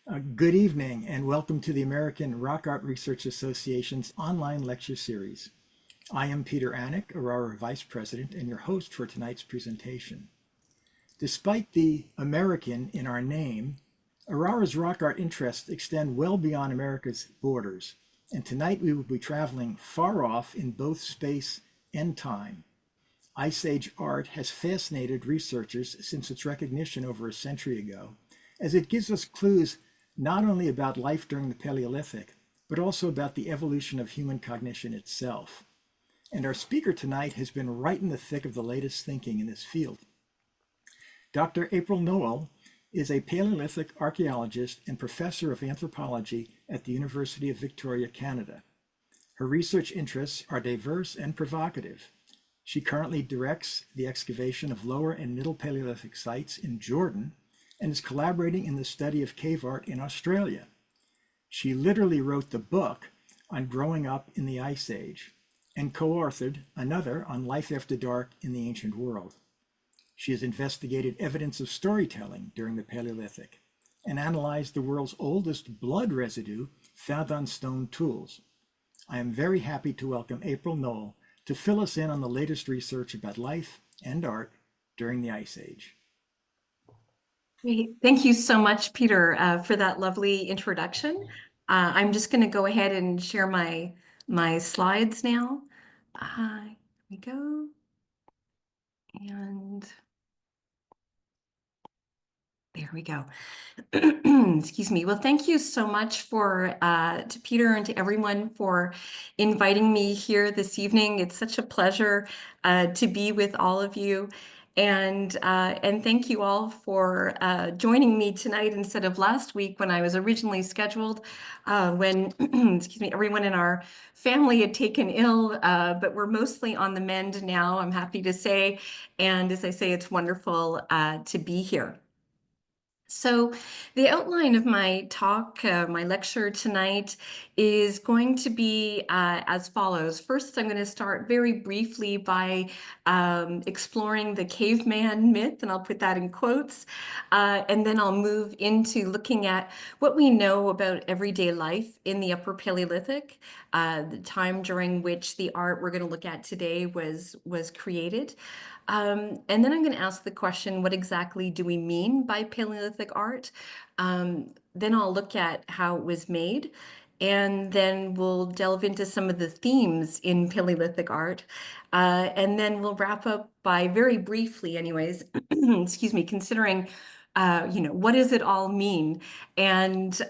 Good evening and welcome to the American Rock Art Research Association's online lecture series. I am Peter Anick, ARARA Vice President and your host for tonight's presentation. Despite the American in our name, ARARA's rock art interests extend well beyond America's borders, and tonight we will be traveling far off in both space and time. Ice Age art has fascinated researchers since its recognition over a century ago, as it gives us clues not only about life during the Paleolithic, but also about the evolution of human cognition itself. And our speaker tonight has been right in the thick of the latest thinking in this field. Dr. April Nowell is a Paleolithic archaeologist and professor of anthropology at the University of Victoria, Canada. Her research interests are diverse and provocative. She currently directs the excavation of Lower and Middle Paleolithic sites in Jordan and is collaborating in the study of cave art in Australia. She literally wrote the book on growing up in the Ice Age and co-authored another on life after dark in the ancient world. She has investigated evidence of storytelling during the Paleolithic and analyzed the world's oldest blood residue found on stone tools. I am very happy to welcome April Nowell to fill us in on the latest research about life and art during the Ice Age. Great. Thank you so much, Peter, for that lovely introduction. I'm just going to go ahead and share my slides now. Here we go. And there we go. Excuse me. Well, thank you so much to Peter and to everyone for inviting me here this evening. It's such a pleasure to be with all of you. And thank you all for joining me tonight instead of last week when I was originally scheduled, when excuse me, everyone in our family had taken ill, but we're mostly on the mend now, I'm happy to say. And as I say, it's wonderful to be here. So the outline of my talk, my lecture tonight is going to be as follows. First, I'm going to start very briefly by exploring the caveman myth, and I'll put that in quotes. And then I'll move into looking at what we know about everyday life in the Upper Paleolithic, the time during which the art we're going to look at today was created. And then I'm going to ask the question, what exactly do we mean by Paleolithic art? Then I'll look at how it was made, and then we'll delve into some of the themes in Paleolithic art. And then we'll wrap up by very briefly, anyways, excuse me, considering what does it all mean? And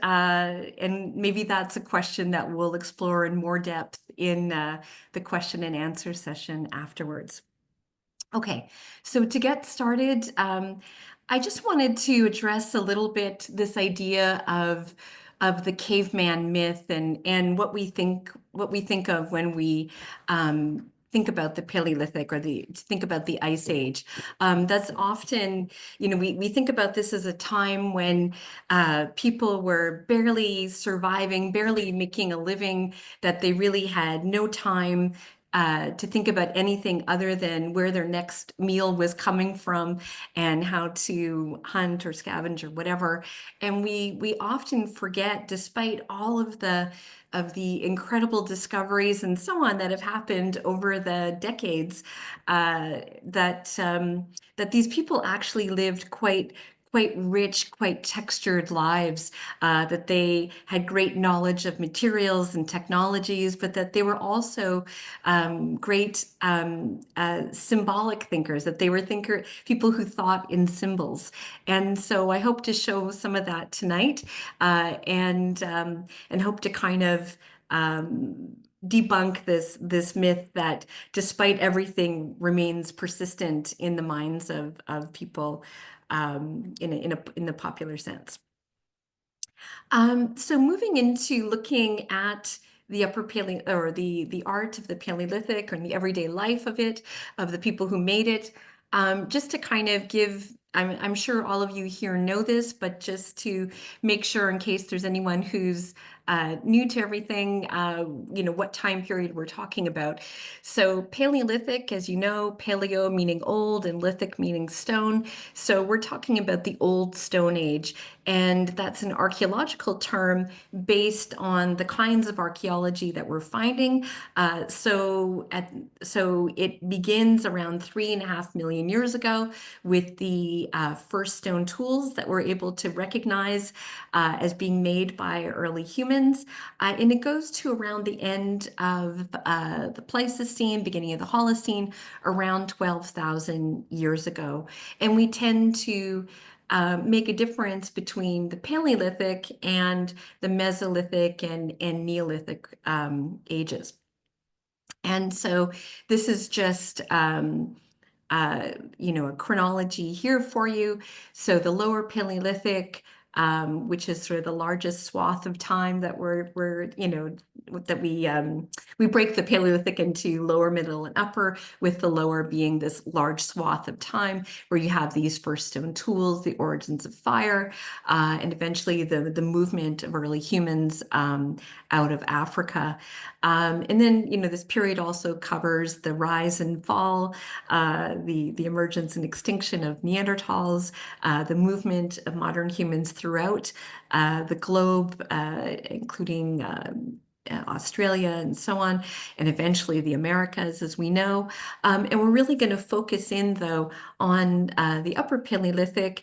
maybe that's a question that we'll explore in more depth in the question and answer session afterwards. Okay, so to get started, I just wanted to address a little bit this idea of the caveman myth and what we think of when we think about the Paleolithic or think about the Ice Age. That's often, we think about this as a time when people were barely surviving, barely making a living, that they really had no time to think about anything other than where their next meal was coming from and how to hunt or scavenge or whatever. And we often forget, despite all of the incredible discoveries and so on that have happened over the decades, that these people actually lived quite rich, quite textured lives, that they had great knowledge of materials and technologies, but that they were also great symbolic thinkers, that they were people who thought in symbols. And so I hope to show some of that tonight, and hope to kind of debunk this myth that despite everything remains persistent in the minds of people in the popular sense. So moving into looking at the Upper Paleo, or the art of the Paleolithic, or the everyday life of it, of the people who made it, just to kind of give, I'm sure all of you here know this, but just to make sure in case there's anyone who's new to everything, what time period we're talking about. So Paleolithic, as you know, paleo meaning old and lithic meaning stone. So we're talking about the Old Stone Age, and that's an archaeological term based on the kinds of archaeology that we're finding. So it begins around 3.5 million years ago with the first stone tools that we're able to recognize as being made by early humans. And it goes to around the end of the Pleistocene, beginning of the Holocene, around 12,000 years ago. And we tend to make a difference between the Paleolithic and the Mesolithic and Neolithic ages. And so this is just a chronology here for you. So the Lower Paleolithic, which is sort of the largest swath of time that we break the Paleolithic into lower, middle, and upper, with the lower being this large swath of time where you have these first stone tools, the origins of fire, and eventually the movement of early humans out of Africa. And then, this period also covers the rise and fall, the emergence and extinction of Neanderthals, the movement of modern humans throughout the globe, including Australia and so on, and eventually the Americas, as we know. And we're really going to focus in, though, on the Upper Paleolithic,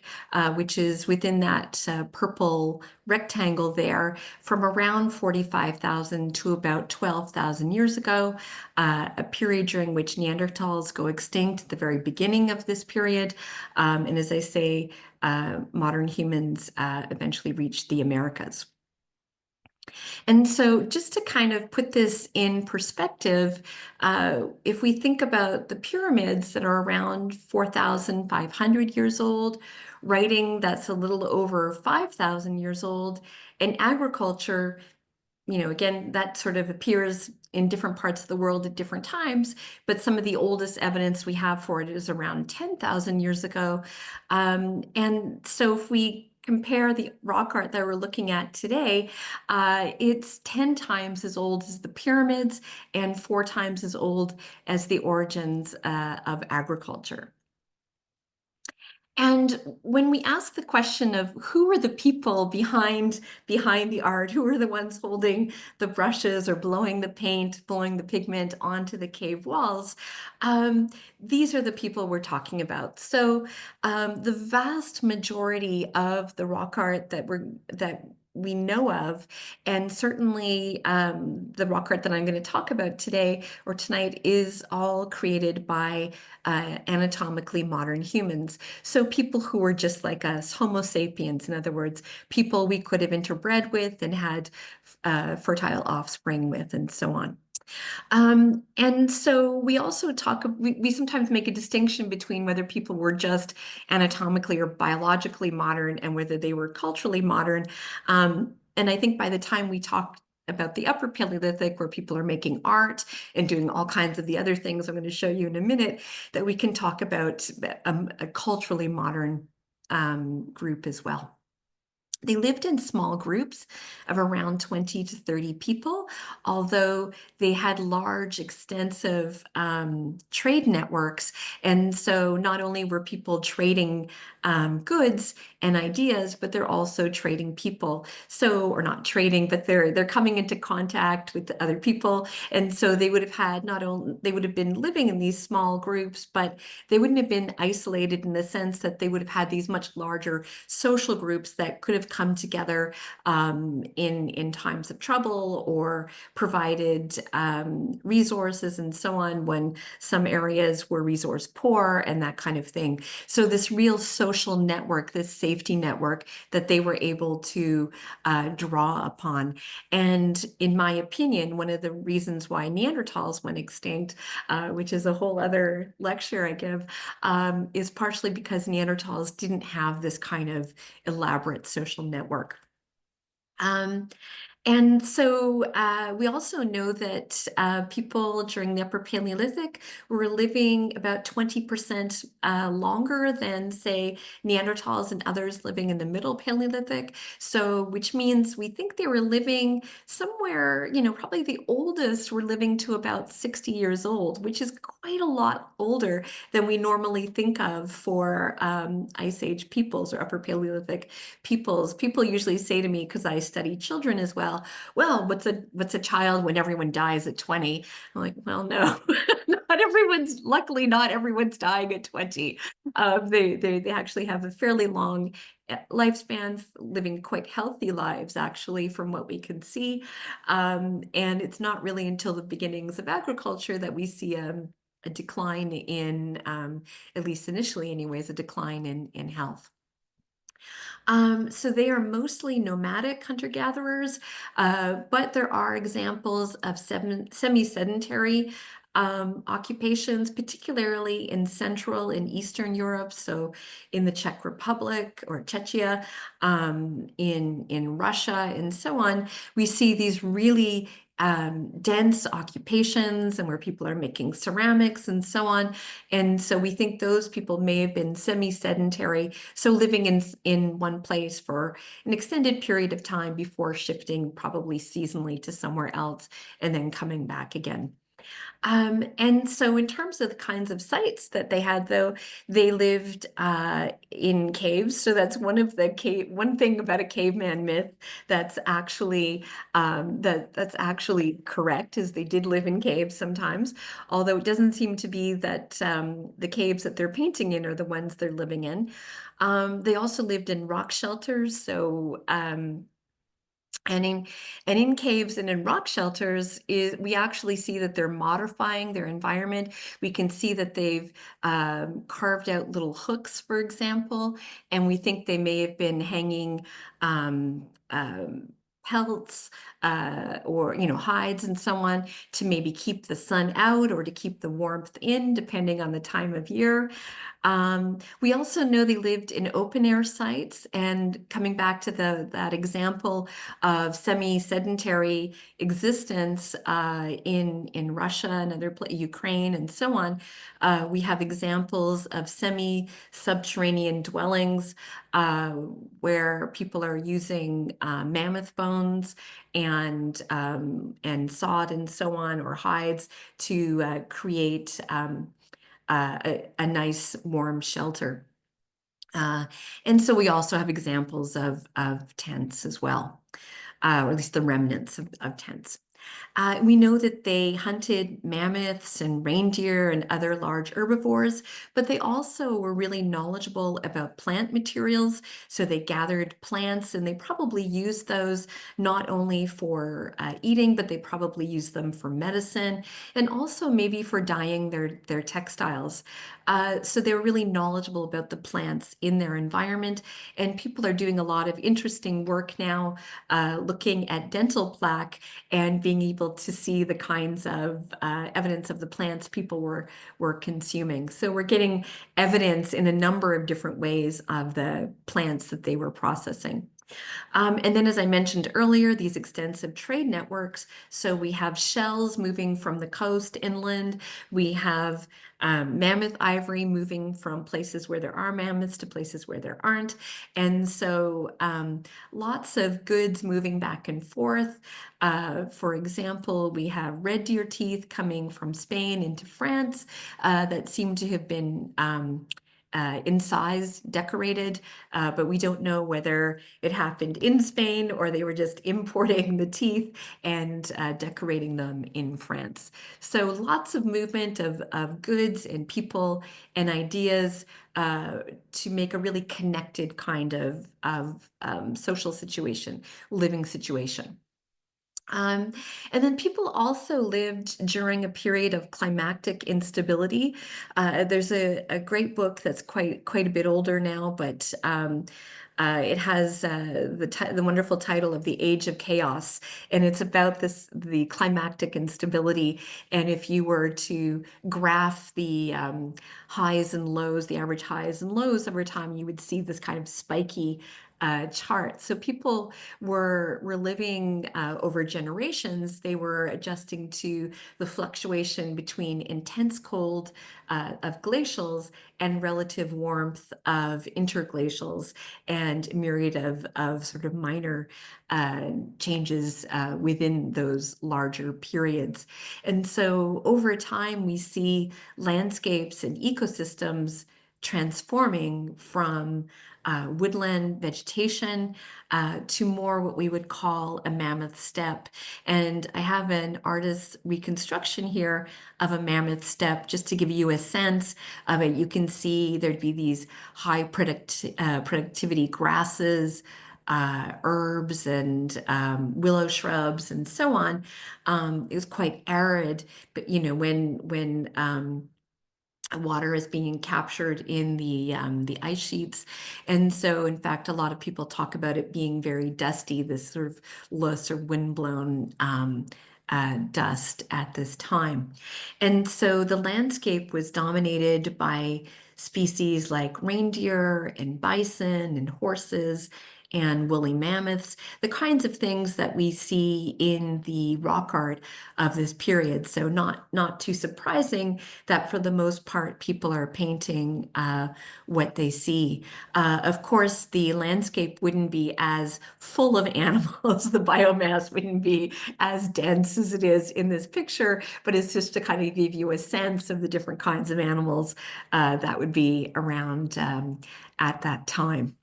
which is within that purple rectangle there, from around 45,000 to about 12,000 years ago, a period during which Neanderthals go extinct at the very beginning of this period. And as I say, modern humans eventually reach the Americas. And so just to kind of put this in perspective, if we think about the pyramids that are around 4,500 years old, writing that's a little over 5,000 years old, and agriculture, again, that sort of appears in different parts of the world at different times, but some of the oldest evidence we have for it is around 10,000 years ago. And so if we compare the rock art that we're looking at today, it's 10 times as old as the pyramids and 4 times as old as the origins of agriculture. And when we ask the question of who are the people behind the art, who are the ones holding the brushes or blowing the paint, blowing the pigment onto the cave walls, these are the people we're talking about. So the vast majority of the rock art that we know of, and certainly the rock art that I'm going to talk about today or tonight, is all created by anatomically modern humans. So people who were just like us, Homo sapiens, in other words, people we could have interbred with and had fertile offspring with, and so on. And so we also we sometimes make a distinction between whether people were just anatomically or biologically modern and whether they were culturally modern. And I think by the time we talk about the Upper Paleolithic, where people are making art and doing all kinds of the other things I'm going to show you in a minute, that we can talk about a culturally modern group as well. They lived in small groups of around 20 to 30 people, although they had large, extensive trade networks. And so not only were people trading goods and ideas, but they're also trading people. So, or not trading, but they're coming into contact with other people. And so they would have had they would have been living in these small groups, but they wouldn't have been isolated in the sense that they would have had these much larger social groups that could have come together in times of trouble, or provided resources and so on when some areas were resource poor and that kind of thing. So this real social network, this safety network that they were able to draw upon. And in my opinion, one of the reasons why Neanderthals went extinct, which is a whole other lecture I give, is partially because Neanderthals didn't have this kind of elaborate social network. And so we also know that people during the Upper Paleolithic were living about 20% longer than, say, Neanderthals and others living in the Middle Paleolithic. So, which means we think they were living somewhere, probably the oldest were living to about 60 years old, which is quite a lot older than we normally think of for Ice Age peoples or Upper Paleolithic peoples. People usually say to me, because I study children as well, what's a child when everyone dies at 20? I'm like, well, no, luckily not everyone's dying at 20. They actually have a fairly long lifespan, living quite healthy lives, actually, from what we can see. And it's not really until the beginnings of agriculture that we see a decline in, at least initially anyways, a decline in health. So they are mostly nomadic hunter-gatherers, but there are examples of semi-sedentary occupations, particularly in Central and Eastern Europe. So in the Czech Republic or Czechia, in Russia, and so on, we see these really dense occupations and where people are making ceramics and so on. And so we think those people may have been semi-sedentary, so living in one place for an extended period of time before shifting probably seasonally to somewhere else and then coming back again. And so in terms of the kinds of sites that they had, though, they lived in caves. So that's one thing about a caveman myth that's actually that's actually correct, is they did live in caves sometimes, although it doesn't seem to be that the caves that they're painting in are the ones they're living in. They also lived in rock shelters. So and in caves and in rock shelters, we actually see that they're modifying their environment. We can see that they've carved out little hooks, for example, and we think they may have been hanging pelts or hides and so on to maybe keep the sun out or to keep the warmth in, depending on the time of year. We also know they lived in open air sites, and coming back to that example of semi-sedentary existence in Russia and Ukraine and so on, we have examples of semi-subterranean dwellings where people are using mammoth bones and sod and so on, or hides, to create a nice warm shelter. And so we also have examples of tents as well, or at least the remnants of tents. We know that they hunted mammoths and reindeer and other large herbivores, but they also were really knowledgeable about plant materials. So they gathered plants and they probably used those not only for eating, but they probably used them for medicine and also maybe for dyeing their textiles. So they were really knowledgeable about the plants in their environment. And people are doing a lot of interesting work now, looking at dental plaque and being able to see the kinds of evidence of the plants people were consuming. So we're getting evidence in a number of different ways of the plants that they were processing. And then, as I mentioned earlier, these extensive trade networks. So we have shells moving from the coast inland. We have mammoth ivory moving from places where there are mammoths to places where there aren't. And so lots of goods moving back and forth. For example, we have red deer teeth coming from Spain into France that seem to have been incised, decorated, but we don't know whether it happened in Spain or they were just importing the teeth and decorating them in France. So lots of movement of goods and people and ideas to make a really connected kind of social situation, living situation. Um, and then people also lived during a period of climactic instability. There's a great book that's quite a bit older now, but it has the wonderful title of The Age of Chaos, and it's about the climactic instability. And if you were to graph the highs and lows, the average highs and lows over time, you would see this kind of spiky chart. So people were living over generations. They were adjusting to the fluctuation between intense cold of glacials and relative warmth of interglacials, and myriad of sort of minor changes within those larger periods. And so over time, we see landscapes and ecosystems transforming from woodland vegetation to more what we would call a mammoth steppe. And I have an artist's reconstruction here of a mammoth steppe just to give you a sense of it. You can see there'd be these high productivity grasses, herbs, and willow shrubs, and so on. It was quite arid, but when water is being captured in the ice sheets. And so, in fact, a lot of people talk about it being very dusty, this sort of loose or windblown dust at this time. And so the landscape was dominated by species like reindeer and bison and horses and woolly mammoths, the kinds of things that we see in the rock art of this period. So not too surprising that for the most part, people are painting what they see. Of course, the landscape wouldn't be as full of animals. The biomass wouldn't be as dense as it is in this picture, but it's just to kind of give you a sense of the different kinds of animals that would be around at that time.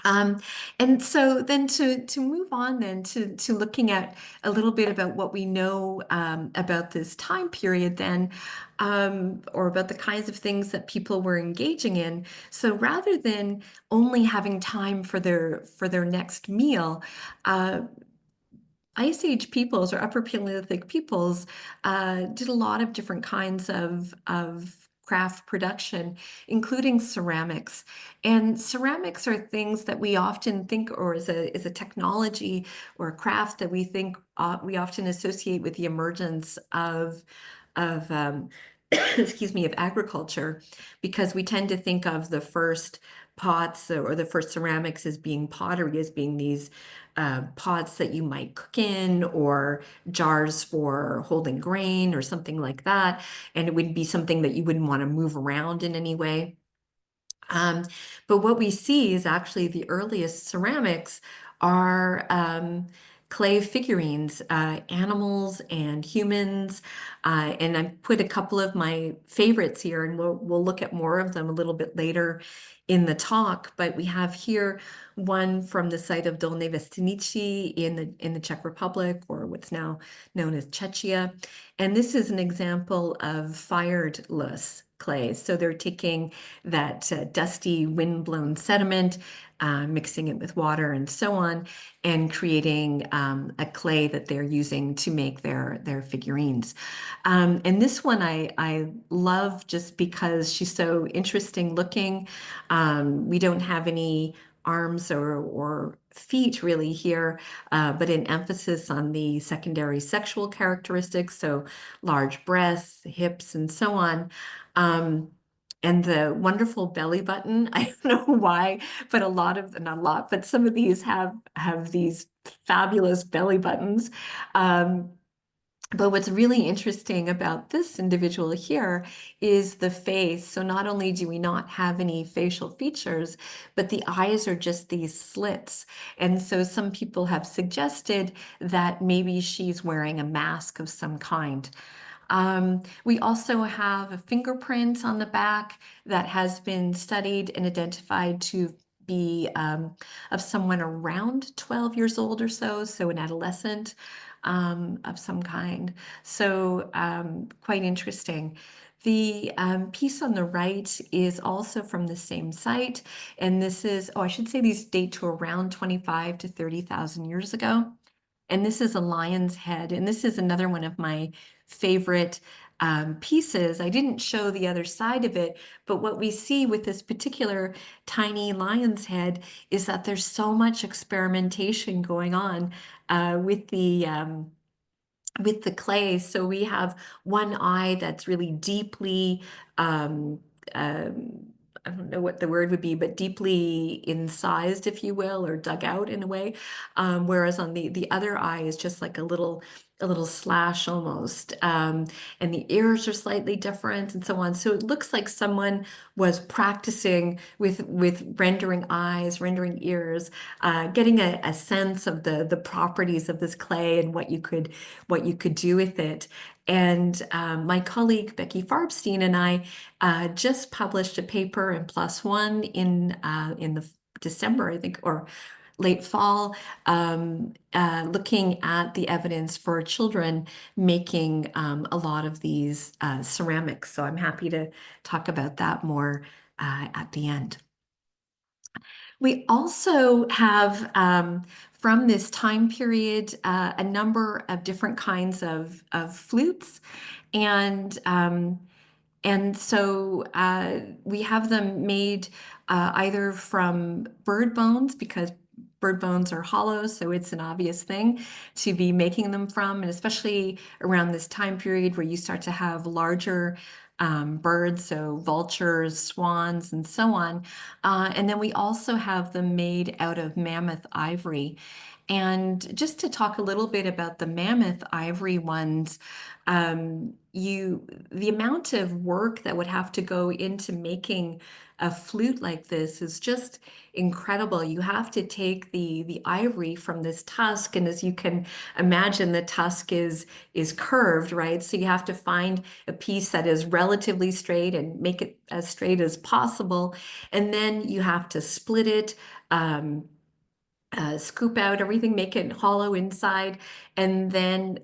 Um, and so then to move on then to looking at a little bit about what we know about this time period then, or about the kinds of things that people were engaging in. So rather than only having time for their next meal, uh, Ice Age peoples or Upper Paleolithic peoples did a lot of different kinds of craft production, including ceramics. And ceramics are things that we often think, or is a technology or a craft that we think we often associate with the emergence of excuse me, of agriculture, because we tend to think of the first pots or the first ceramics as being pottery, as being these pots that you might cook in, or jars for holding grain or something like that. And it would be something that you wouldn't want to move around in any way. Um, but what we see is actually the earliest ceramics are clay figurines, animals and humans. And I put a couple of my favorites here, and we'll look at more of them a little bit later in the talk. But we have here one from the site of Dolní Věstonice in the Czech Republic, or what's now known as Czechia. And this is an example of fired loess clay. So they're taking that dusty windblown sediment, mixing it with water and so on, and creating a clay that they're using to make their figurines. And this one I love just because she's so interesting looking. We don't have any arms or feet really here, but an emphasis on the secondary sexual characteristics, so large breasts, hips, and so on. And the wonderful belly button. I don't know why, but not a lot, but some of these have these fabulous belly buttons. But what's really interesting about this individual here is the face. So not only do we not have any facial features, but the eyes are just these slits. And so some people have suggested that maybe she's wearing a mask of some kind. We also have a fingerprint on the back that has been studied and identified to be of someone around 12 years old or so an adolescent of some kind. So quite interesting. The piece on the right is also from the same site, and this is, I should say these date to around 25 to 30,000 years ago. And this is a lion's head. And this is another one of my favorite pieces. I didn't show the other side of it, but what we see with this particular tiny lion's head is that there's so much experimentation going on with the clay. So we have one eye that's really deeply um, I don't know what the word would be, but deeply incised, if you will, or dug out in a way. Whereas on the other eye is just like a little slash almost. And the ears are slightly different and so on. So it looks like someone was practicing with rendering eyes, rendering ears, getting a sense of the properties of this clay and what you could do with it. And my colleague Becky Farbstein and I just published a paper in PLOS ONE in the December, I think, or late fall, looking at the evidence for children making a lot of these ceramics. So I'm happy to talk about that more at the end. We also have, from this time period, a number of different kinds of flutes. And so we have them made either from bird bones, because bird bones are hollow, so it's an obvious thing to be making them from, and especially around this time period where you start to have larger birds, so vultures, swans, and so on. And then we also have them made out of mammoth ivory. And just to talk a little bit about the mammoth ivory ones, the amount of work that would have to go into making a flute like this is just incredible. You have to take the ivory from this tusk, and as you can imagine, the tusk is curved, right? So you have to find a piece that is relatively straight and make it as straight as possible, and then you have to split it. Scoop out everything, make it hollow inside, and then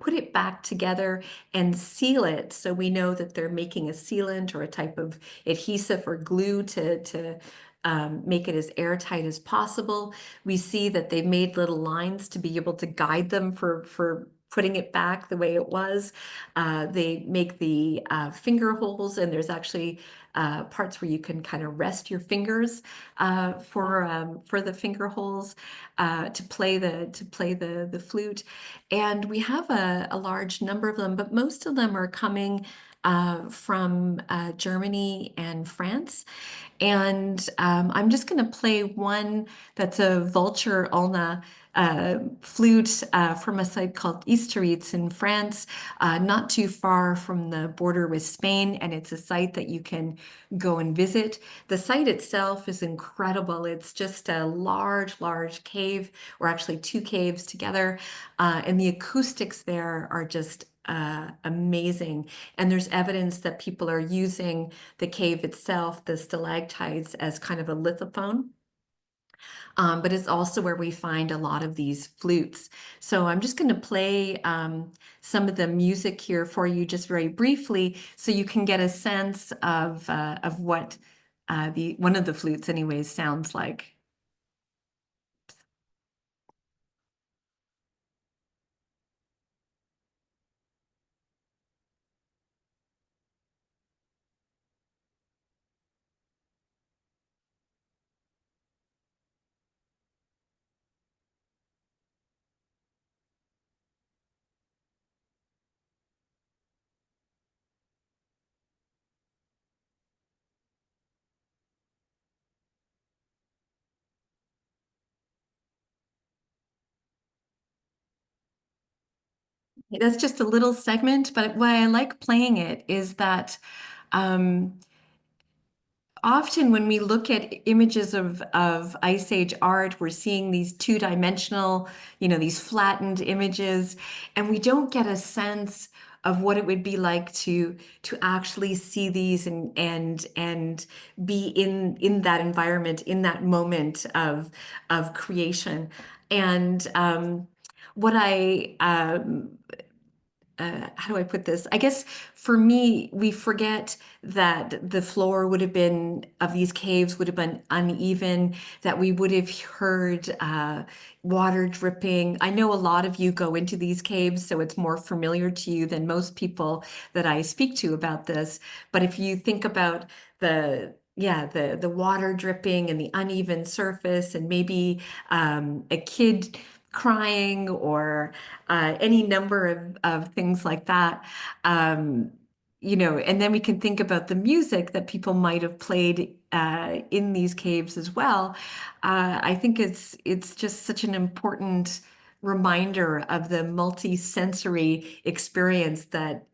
put it back together and seal it. So we know that they're making a sealant or a type of adhesive or glue to make it as airtight as possible. We see that they've made little lines to be able to guide them for putting it back the way it was. They make the finger holes, and there's actually parts where you can kind of rest your fingers for the finger holes to play the flute. And we have a large number of them, but most of them are coming from Germany and France. And I'm just going to play one that's a vulture ulna flute from a site called Easteritz in France, not too far from the border with Spain, and it's a site that you can go and visit. The site itself is incredible. It's just a large cave, or actually two caves together, and the acoustics there are just amazing. And there's evidence that people are using the cave itself, the stalactites, as kind of a lithophone. But it's also where we find a lot of these flutes. So I'm just going to play some of the music here for you just very briefly, so you can get a sense of what the one of the flutes anyways sounds like. That's just a little segment, but why I like playing it is that um, often when we look at images of Ice Age art, we're seeing these two-dimensional, these flattened images, and we don't get a sense of what it would be like to actually see these and be in that environment, in that moment of creation. And what I how do I put this? I guess for me, we forget that the floor would have been of these caves would have been uneven, that we would have heard water dripping. I know a lot of you go into these caves, so it's more familiar to you than most people that I speak to about this. But if you think about the water dripping and the uneven surface, and maybe a kid crying, or any number of things like that. Um, and then we can think about the music that people might have played in these caves as well. I think it's just such an important reminder of the multi-sensory experience that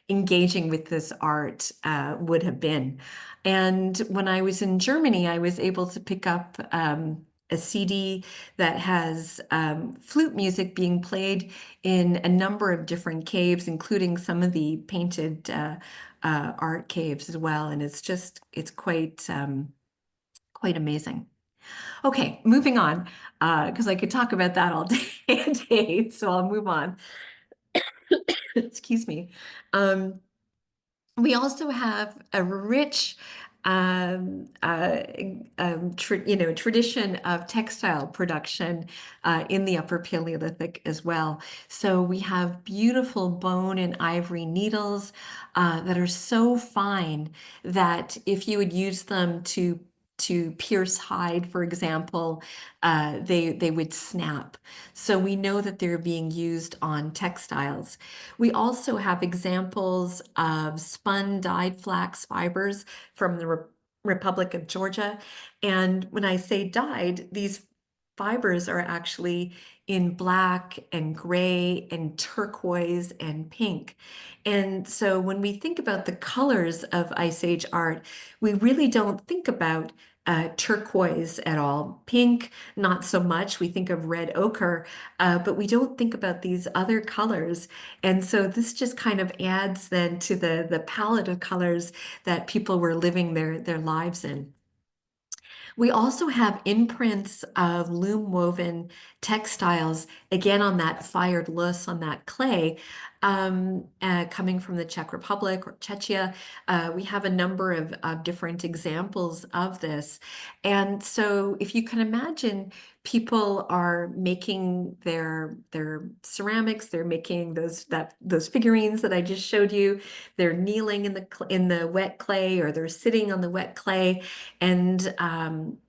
engaging with this art would have been. And when I was in Germany, I was able to pick up a CD that has flute music being played in a number of different caves, including some of the painted art caves as well. And it's quite amazing. Okay, moving on, because I could talk about that all day and day, so I'll move on. Excuse me. Um, we also have a rich tradition of textile production in the Upper Paleolithic as well. So we have beautiful bone and ivory needles that are so fine that if you would use them to pierce hide, for example, they would snap. So we know that they're being used on textiles. We also have examples of spun dyed flax fibers from the Republic of Georgia. And when I say dyed, these fibers are actually in black and gray and turquoise and pink. And so when we think about the colors of Ice Age art, we really don't think about turquoise at all. Pink, not so much. We think of red ochre, but we don't think about these other colors. And so this just kind of adds then to the palette of colors that people were living their lives in. We also have imprints of loom woven textiles, again on that fired loess, on that clay, coming from the Czech Republic or Czechia. We have a number of different examples of this. And so if you can imagine, people are making their ceramics, they're making those figurines that I just showed you. They're kneeling in the wet clay, or they're sitting on the wet clay, and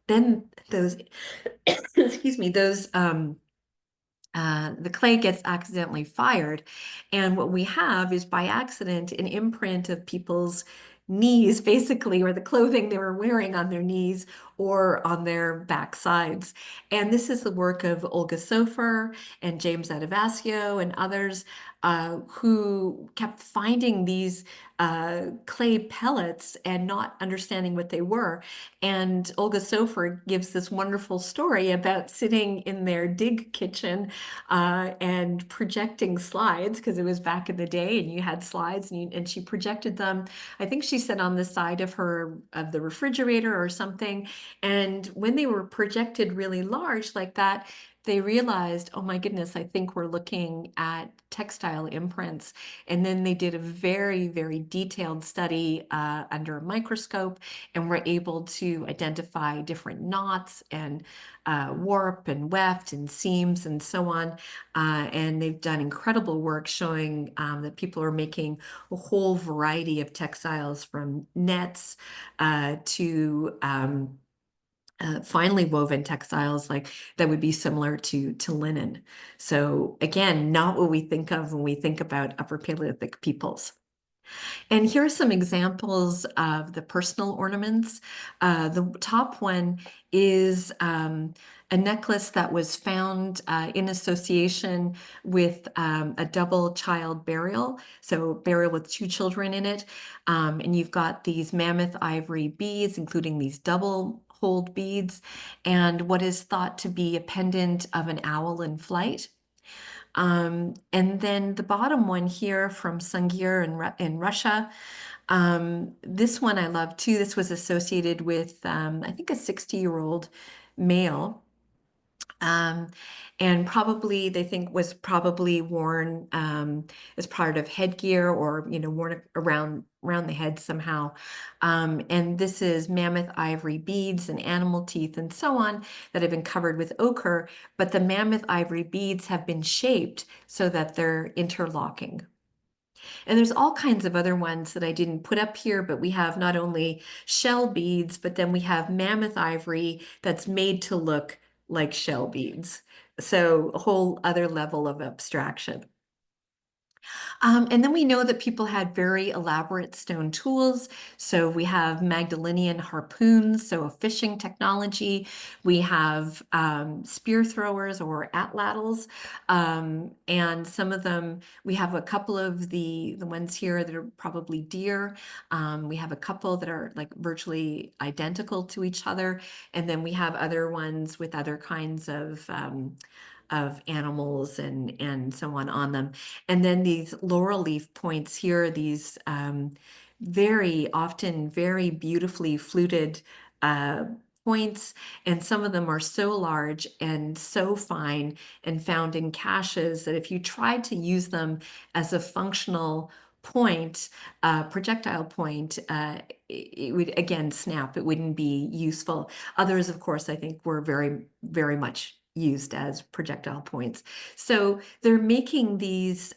then those, excuse me, the clay gets accidentally fired. And what we have is by accident an imprint of people's knees, basically, or the clothing they were wearing on their knees or on their back sides. And this is the work of Olga Sofer and James Adavasio and others who kept finding these clay pellets and not understanding what they were. And Olga Sofer gives this wonderful story about sitting in their dig kitchen and projecting slides, because it was back in the day and you had slides, and she projected them. I think she said on the side of the refrigerator or something. And when they were projected really large like that, they realized, oh my goodness, I think we're looking at textile imprints. And then they did a very, very detailed study under a microscope, and were able to identify different knots and warp and weft and seams and so on. And they've done incredible work showing that people are making a whole variety of textiles, from nets to finely woven textiles like that would be similar to linen. So again, not what we think of when we think about Upper Paleolithic peoples. And here are some examples of the personal ornaments. The top one is a necklace that was found in association with a double child burial, so burial with two children in it. And you've got these mammoth ivory beads, including these double hold beads, and what is thought to be a pendant of an owl in flight. And then the bottom one here from Sungir in Russia. This one I love too. This was associated with, I think, a 60-year-old male. Um, and probably they think was probably worn as part of headgear, or worn around the head somehow. And this is mammoth ivory beads and animal teeth and so on that have been covered with ochre, but the mammoth ivory beads have been shaped so that they're interlocking. And there's all kinds of other ones that I didn't put up here, but we have not only shell beads, but then we have mammoth ivory that's made to look like shell beads. So a whole other level of abstraction. And then we know that people had very elaborate stone tools. So we have Magdalenian harpoons, so a fishing technology. We have spear throwers or atlatls. And some of them, we have a couple of the ones here that are probably deer. We have a couple that are like virtually identical to each other. And then we have other ones with other kinds of animals and so on them. And then these laurel leaf points here, these very often very beautifully fluted uh, points, and some of them are so large and so fine and found in caches that if you tried to use them as a functional point, projectile point, it would again snap. It wouldn't be useful. Others, of course, I think were very much used as projectile points. So they're making these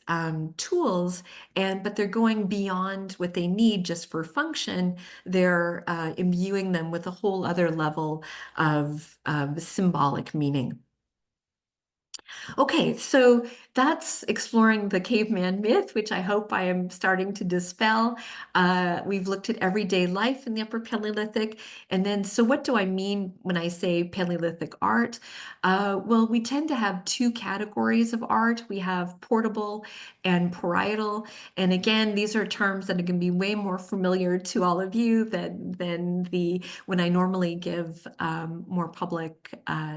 tools, but they're going beyond what they need just for function. They're imbuing them with a whole other level of symbolic meaning. Okay, so that's exploring the caveman myth, which I hope I am starting to dispel. We've looked at everyday life in the Upper Paleolithic. And then, so what do I mean when I say Paleolithic art? Well, we tend to have two categories of art. We have portable and parietal. And again, these are terms that are going to be way more familiar to all of you than when I normally give more public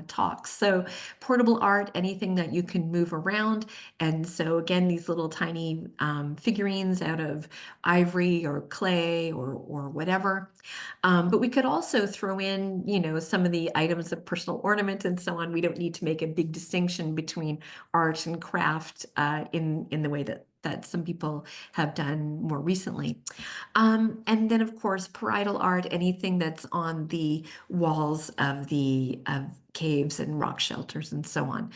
talks. So portable art, anything that you can move around. And so again, these little tiny figurines out of ivory or clay or whatever. But we could also throw in, some of the items of personal ornament and so on. We don't need to make a big distinction between art and craft in the way that some people have done more recently. And then, of course, parietal art, anything that's on the walls of the of caves and rock shelters and so on.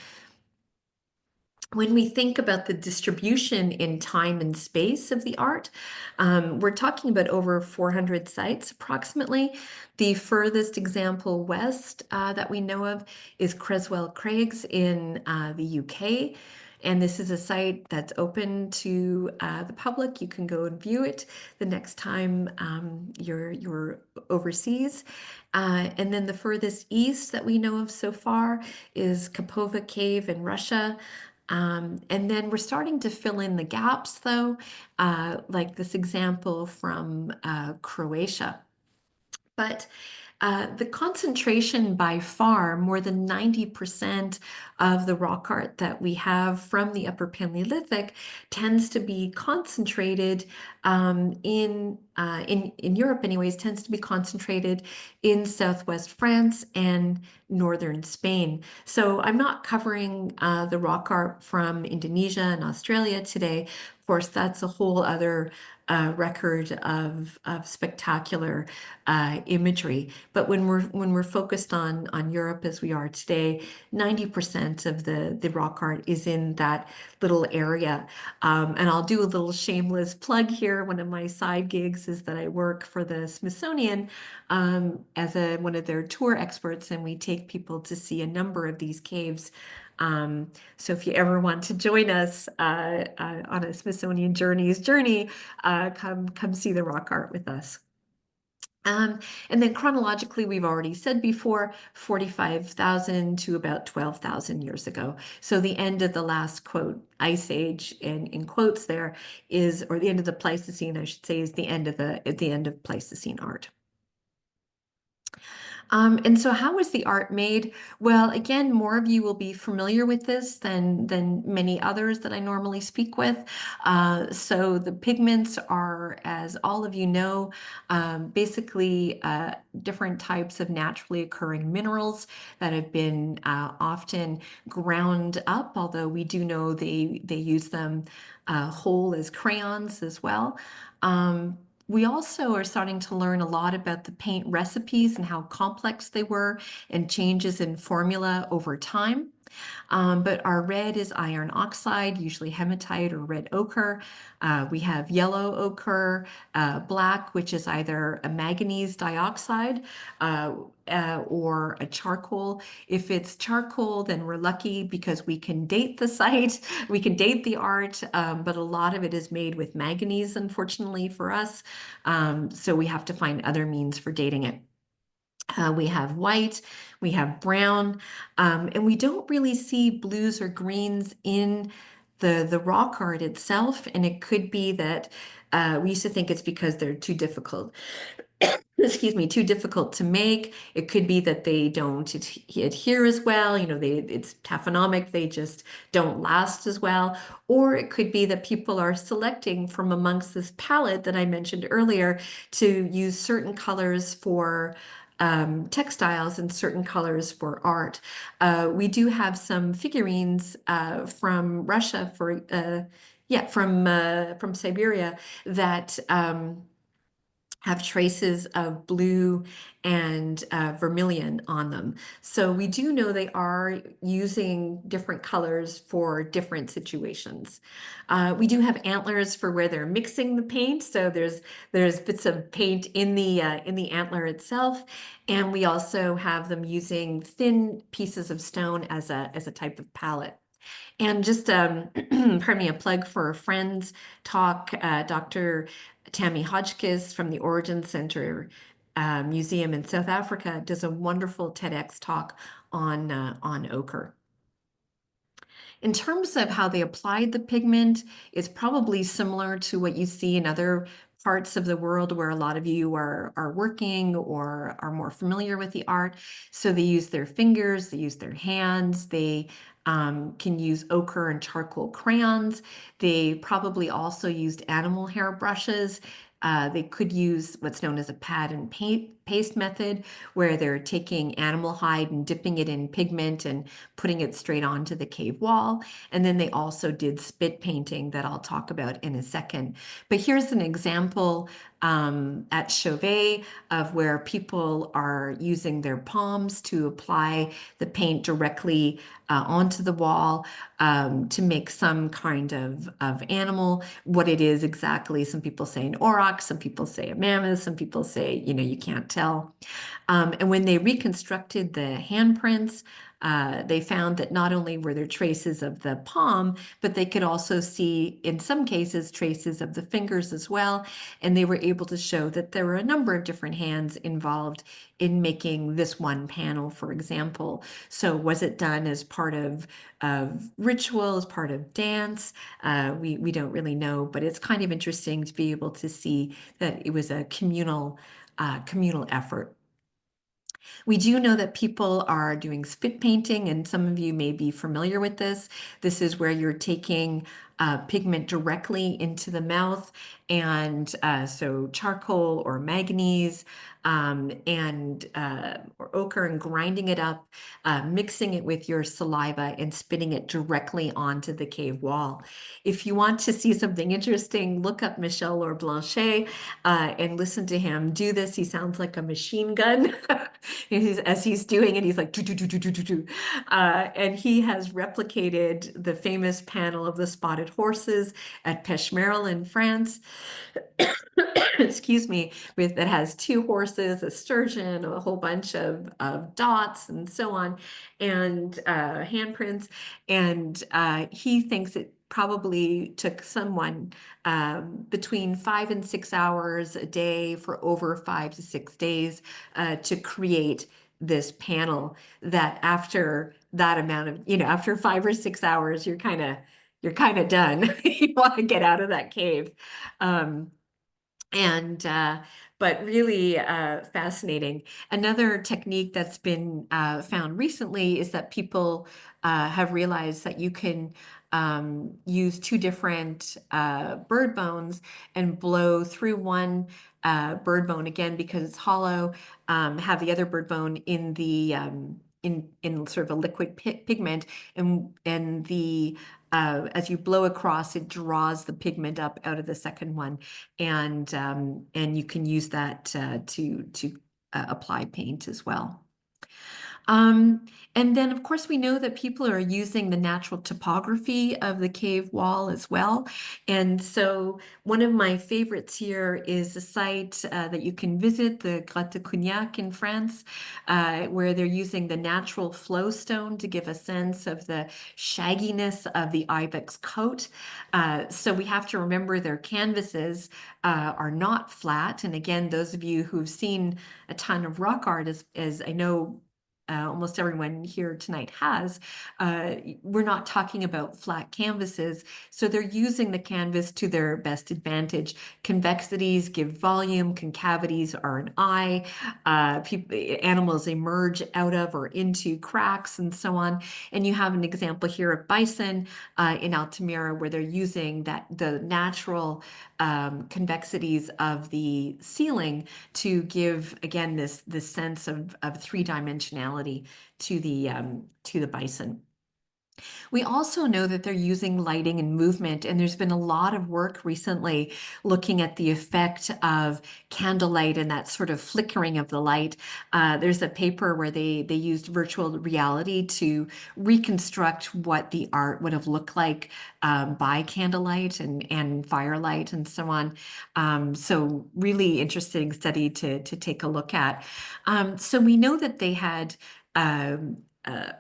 When we think about the distribution in time and space of the art, we're talking about over 400 sites approximately. The furthest example west that we know of is Creswell Craigs in the UK. And this is a site that's open to the public. You can go and view it the next time you're overseas. And then the furthest east that we know of so far is Kapova Cave in Russia. And then we're starting to fill in the gaps, though, like this example from Croatia. But the concentration by far, more than 90% of the rock art that we have from the Upper Paleolithic tends to be concentrated in Europe, anyways, tends to be concentrated in Southwest France and Northern Spain. So I'm not covering the rock art from Indonesia and Australia today. Of course, that's a whole other record of spectacular imagery. But when we're focused on Europe as we are today, 90% of the rock art is in that little area. And I'll do a little shameless plug here. One of my side gigs is that I work for the Smithsonian as one of their tour experts, and we take people to see a number of these caves. So if you ever want to join us on a Smithsonian journey, come see the rock art with us. And then chronologically, we've already said before, 45,000 to about 12,000 years ago. So the end of the last quote, ice age, in quotes there is, or the end of the Pleistocene, I should say, is the end of Pleistocene art. And so how was the art made? Well, again, more of you will be familiar with this than many others that I normally speak with. So the pigments are, as all of you know, basically different types of naturally occurring minerals that have been often ground up, although we do know they use them whole as crayons as well. We also are starting to learn a lot about the paint recipes and how complex they were and changes in formula over time. But our red is iron oxide, usually hematite or red ochre. We have yellow ochre, black, which is either a manganese dioxide or a charcoal. If it's charcoal, then we're lucky because we can date the site, we can date the art, but a lot of it is made with manganese, unfortunately for us. So we have to find other means for dating it. We have white, we have brown, and we don't really see blues or greens in the rock art itself. And it could be that we used to think it's because they're too difficult. Excuse me, too difficult to make. It could be that they don't adhere as well. It's taphonomic, they just don't last as well. Or it could be that people are selecting from amongst this palette that I mentioned earlier to use certain colors for textiles and certain colors for art. We do have some figurines from Russia from Siberia that have traces of blue and vermilion on them. So we do know they are using different colors for different situations. We do have antlers for where they're mixing the paint. So there's bits of paint in the antler itself, and we also have them using thin pieces of stone as a type of palette. And just, pardon me, a plug for a friend's talk, Dr. Tammy Hodgkiss from the Origin Center Museum in South Africa does a wonderful TEDx talk on ochre. In terms of how they applied the pigment, it's probably similar to what you see in other parts of the world where a lot of you are working or are more familiar with the art. So they use their fingers, they use their hands, they can use ochre and charcoal crayons. They probably also used animal hair brushes. They could use what's known as a pad and paste method, where they're taking animal hide and dipping it in pigment and putting it straight onto the cave wall. And then they also did spit painting that I'll talk about in a second. But here's an example at Chauvet of where people are using their palms to apply the paint directly onto the wall to make some kind of animal. What it is exactly, some people say an aurochs, some people say a mammoth, some people say, you can't tell. And when they reconstructed the handprints, they found that not only were there traces of the palm, but they could also see, in some cases, traces of the fingers as well. And they were able to show that there were a number of different hands involved in making this one panel, for example. So was it done as part of ritual, as part of dance? We don't really know, but it's kind of interesting to be able to see that it was a communal effort. We do know that people are doing spit painting, and some of you may be familiar with this. This is where you're taking pigment directly into the mouth, and so charcoal or manganese or ochre, and grinding it up, mixing it with your saliva and spitting it directly onto the cave wall. If you want to see something interesting, look up Michel or Blanchet and listen to him do this. He sounds like a machine gun as he's doing it. He's like, doo, doo, doo, doo, doo, doo, doo. And he has replicated the famous panel of the spotted horses at Peshmerel in France. Excuse me, that has two horses, a sturgeon, a whole bunch of dots and so on, and handprints. And he thinks it probably took someone between 5 and 6 hours a day for over 5 to 6 days to create this panel, that after that amount of, after 5 or 6 hours, you're kind of done. You want to get out of that cave. And but really fascinating. Another technique that's been found recently is that people have realized that you can use two different bird bones and blow through one bird bone, again because it's hollow, have the other bird bone in the in sort of a liquid pigment, and the as you blow across, it draws the pigment up out of the second one, and you can use that to apply paint as well. Um, and then, of course, we know that people are using the natural topography of the cave wall as well. And so, one of my favorites here is a site that you can visit, the Grotte de Cognac in France, where they're using the natural flowstone to give a sense of the shagginess of the ibex coat. So, we have to remember their canvases are not flat. And again, those of you who've seen a ton of rock art, as I know almost everyone here tonight has, we're not talking about flat canvases. So they're using the canvas to their best advantage. Convexities give volume, concavities are an eye, animals emerge out of or into cracks and so on. And you have an example here of bison in Altamira where they're using the natural convexities of the ceiling to give again this sense of three-dimensionality to the bison. We also know that they're using lighting and movement, and there's been a lot of work recently looking at the effect of candlelight and that sort of flickering of the light. There's a paper where they used virtual reality to reconstruct what the art would have looked like by candlelight and firelight and so on. So really interesting study to take a look at. So we know that they had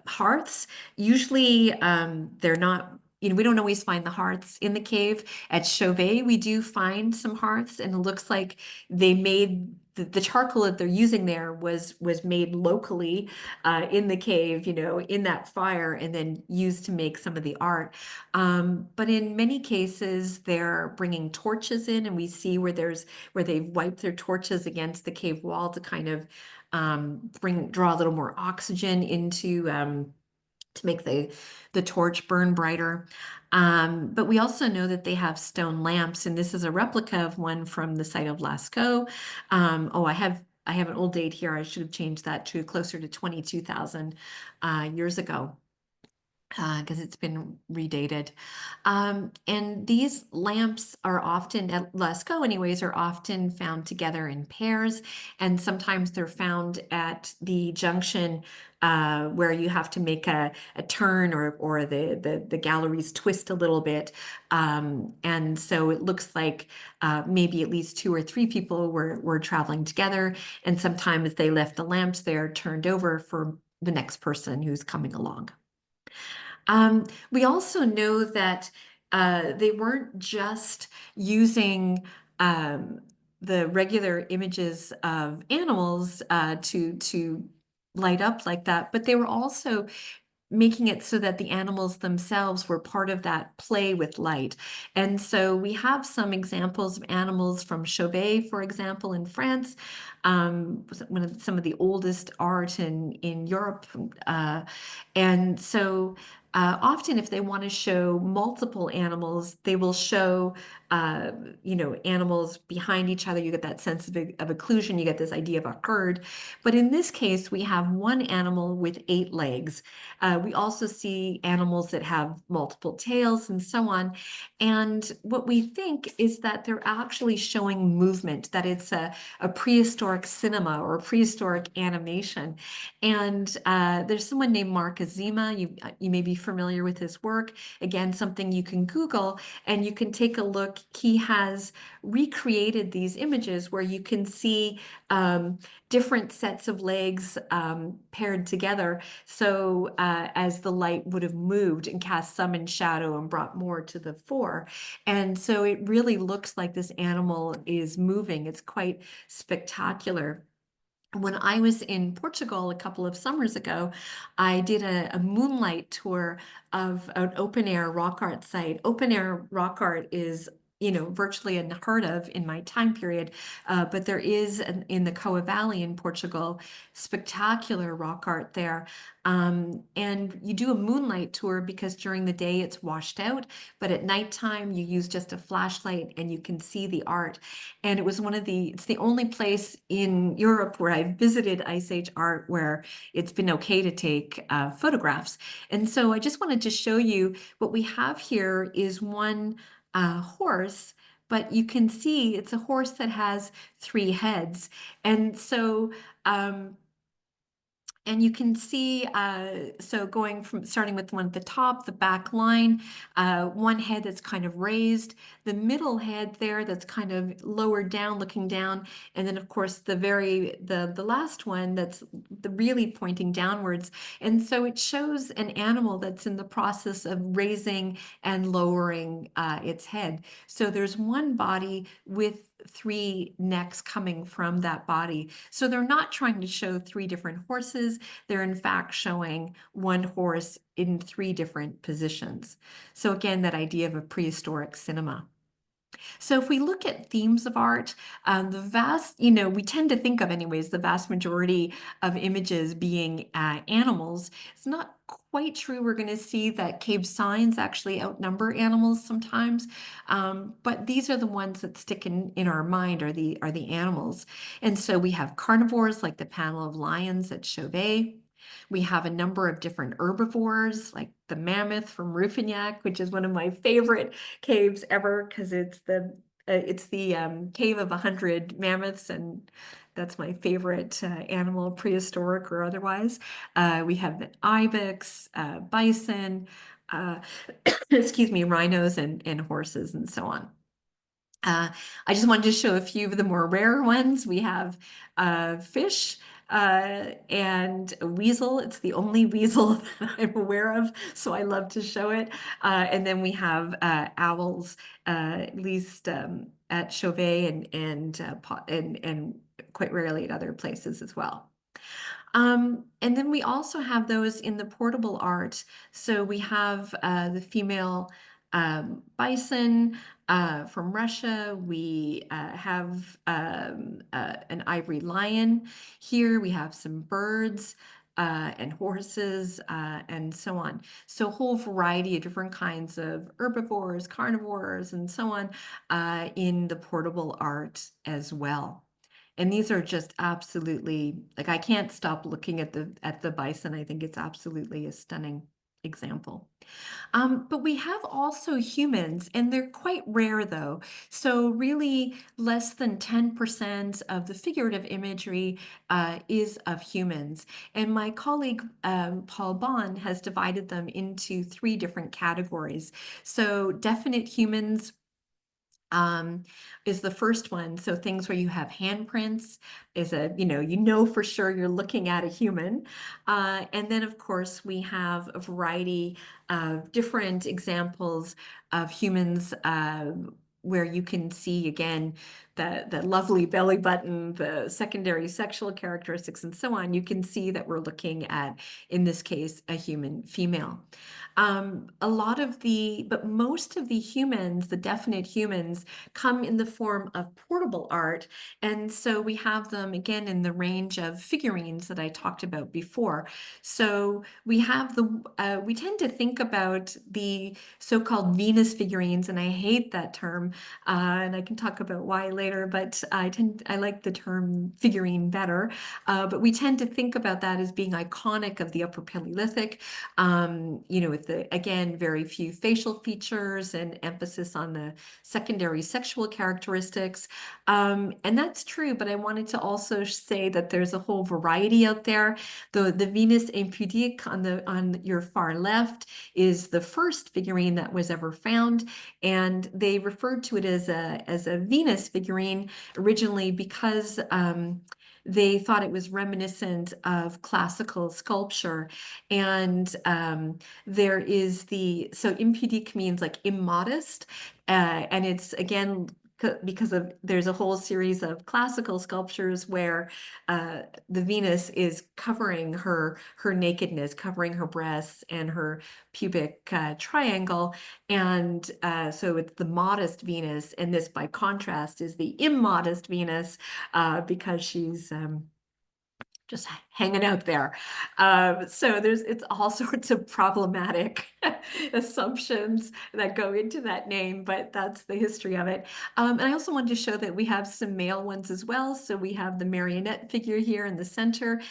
hearths. Usually, they're not, we don't always find the hearths in the cave. At Chauvet, we do find some hearths, and it looks like they made the charcoal that they're using there was made locally in the cave, in that fire, and then used to make some of the art. But in many cases, they're bringing torches in, and we see where they've wiped their torches against the cave wall to kind of draw a little more oxygen into to make the torch burn brighter. But we also know that they have stone lamps, and this is a replica of one from the site of Lascaux. Oh, I have an old date here. I should have changed that to closer to 22,000 years ago, because it's been redated. And these lamps are often, at Lascaux anyways, are often found together in pairs, and sometimes they're found at the junction where you have to make a turn, or the galleries twist a little bit. And so it looks like maybe at least 2 or 3 people were traveling together, and sometimes they left the lamps there turned over for the next person who's coming along. We also know that they weren't just using the regular images of animals to light up like that, but they were also making it so that the animals themselves were part of that play with light. And so we have some examples of animals from Chauvet, for example, in France, some of the oldest art in Europe. And so often if they want to show multiple animals, they will show animals behind each other. You get that sense of occlusion, you get this idea of a herd. But in this case, we have one animal with 8 legs. We also see animals that have multiple tails and so on. And what we think is that they're actually showing movement, that it's a prehistoric cinema or a prehistoric animation. And there's someone named Mark Azima. You may be familiar with his work. Again, something you can Google and you can take a look. He has recreated these images where you can see different sets of legs paired together. So as the light would have moved and cast some in shadow and brought more to the fore. And so it really looks like this animal is moving. It's quite spectacular. When I was in Portugal a couple of summers ago, I did a moonlight tour of an open air rock art site. Open air rock art is, virtually unheard of in my time period, but there is in the Coa Valley in Portugal, spectacular rock art there. And you do a moonlight tour because during the day it's washed out, but at nighttime you use just a flashlight and you can see the art. And it's the only place in Europe where I've visited Ice Age art where it's been okay to take photographs. And so I just wanted to show you what we have here is one horse, but you can see it's a horse that has 3 heads. And so And you can see, so starting with the one at the top, the back line, one head that's kind of raised, the middle head there that's kind of lowered down, looking down, and then of course the last one that's really pointing downwards. And so it shows an animal that's in the process of raising and lowering its head. So there's one body with three necks coming from that body. So they're not trying to show three different horses. They're in fact showing one horse in three different positions. So again, that idea of a prehistoric cinema. So if we look at themes of art, we tend to think of anyways, the vast majority of images being animals. It's not quite true. We're going to see that cave signs actually outnumber animals sometimes. But these are the ones that stick in our mind are the animals. And so we have carnivores like the panel of lions at Chauvet. We have a number of different herbivores like the mammoth from Rouffignac, which is one of my favorite caves ever because it's the cave of 100 mammoths, and that's my favorite animal, prehistoric or otherwise. We have the ibex, bison, uh, excuse me, rhinos and horses and so on. I just wanted to show a few of the more rare ones. We have fish and a weasel. It's the only weasel that I'm aware of, so I love to show it. And then we have owls, at least at Chauvet and quite rarely at other places as well. And then we also have those in the portable art. So we have the female bison from Russia. We have an ivory lion here. We have some birds and horses and so on. So a whole variety of different kinds of herbivores, carnivores, and so on in the portable art as well. And these are just absolutely, like, I can't stop looking at the bison. I think it's absolutely a stunning example. But we have also humans, and they're quite rare though. So really less than 10% of the figurative imagery is of humans. And my colleague, Paul Bond, has divided them into three different categories. So definite humans, is the first one. So things where you have handprints is for sure you're looking at a human. And then of course we have a variety of different examples of humans where you can see again the lovely belly button, the secondary sexual characteristics, and so on. You can see that we're looking at, in this case, a human female. But most of the humans, the definite humans, come in the form of portable art. And so we have them again in the range of figurines that I talked about before. So we tend to think about the so-called Venus figurines, and I hate that term, and I can talk about why later, but I like the term figurine better. But we tend to think about that as being iconic of the Upper Paleolithic, with again, very few facial features and emphasis on the secondary sexual characteristics. And that's true, but I wanted to also say that there's a whole variety out there. The Venus impudique on your far left is the first figurine that was ever found, and they referred to it as a Venus figurine originally because they thought it was reminiscent of classical sculpture. And so impudique means like immodest, and it's again because there's a whole series of classical sculptures where the Venus is covering her nakedness, covering her breasts and her pubic triangle, and so it's the modest Venus, and this by contrast is the immodest Venus because she's just hanging out there. So it's all sorts of problematic assumptions that go into that name, but that's the history of it. And I also wanted to show that we have some male ones as well. So we have the marionette figure here in the center,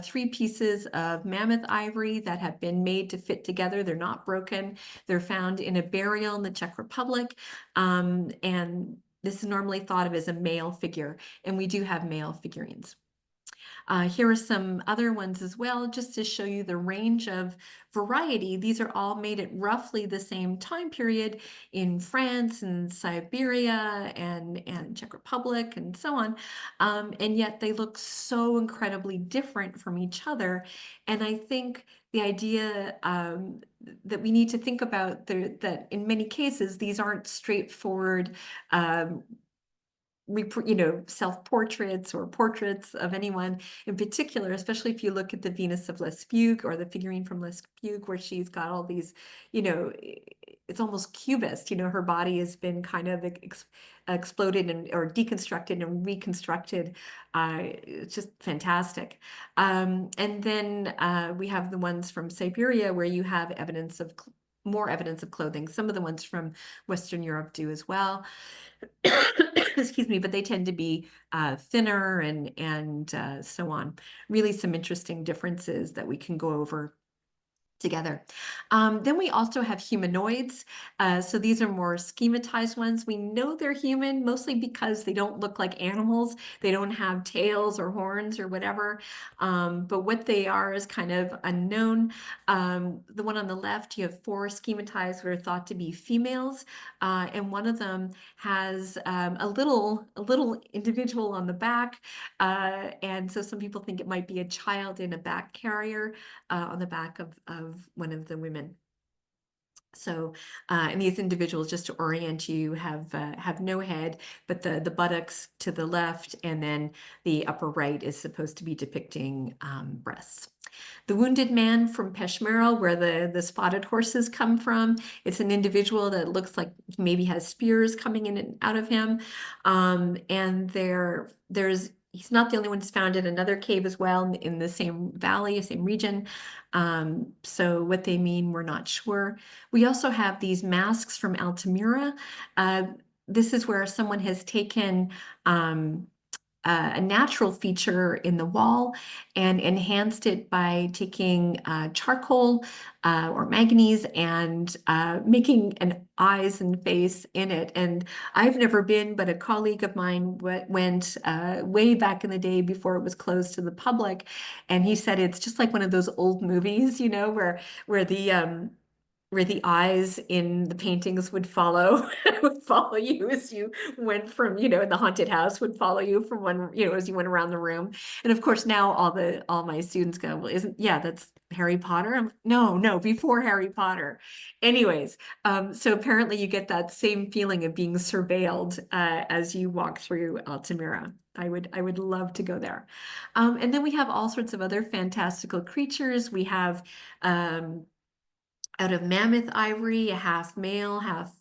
three pieces of mammoth ivory that have been made to fit together. They're not broken. They're found in a burial in the Czech Republic. And this is normally thought of as a male figure, and we do have male figurines. Here are some other ones as well, just to show you the range of variety. These are all made at roughly the same time period in France and Siberia and Czech Republic and so on. And yet they look so incredibly different from each other. And I think the idea that we need to think about that in many cases, these aren't straightforward self-portraits or portraits of anyone in particular, especially if you look at the Venus of Lespugue or the figurine from Lespugue, where she's got all these, it's almost cubist, her body has been kind of exploded or deconstructed and reconstructed. It's just fantastic. And then we have the ones from Siberia where you have more evidence of clothing. Some of the ones from Western Europe do as well. Excuse me, but they tend to be thinner and so on. Really some interesting differences that we can go over together. Then we also have humanoids. So these are more schematized ones. We know they're human mostly because they don't look like animals. They don't have tails or horns or whatever. But what they are is kind of unknown. The one on the left, you have 4 schematized that are thought to be females. And one of them has a little individual on the back. And so some people think it might be a child in a back carrier on the back of one of the women. So, and these individuals, just to orient you, have no head, but the buttocks to the left, and then the upper right is supposed to be depicting breasts. The Wounded Man from Peshmerga, where the spotted horses come from, it's an individual that looks like maybe has spears coming in and out of him. And he's not the only one who's found in another cave as well in the same valley, same region. So what they mean, we're not sure. We also have these masks from Altamira. This is where someone has taken a natural feature in the wall and enhanced it by taking charcoal or manganese and making an eyes and face in it. And I've never been, but a colleague of mine went way back in the day before it was closed to the public. And he said it's just like one of those old movies, where the eyes in the paintings would follow you as you went from, in the haunted house would follow you from one, as you went around the room. And of course, now all my students go, well, that's Harry Potter? No, before Harry Potter. Anyways, so apparently you get that same feeling of being surveilled as you walk through Altamira. I would love to go there. And then we have all sorts of other fantastical creatures. We have out of mammoth ivory, a half male, half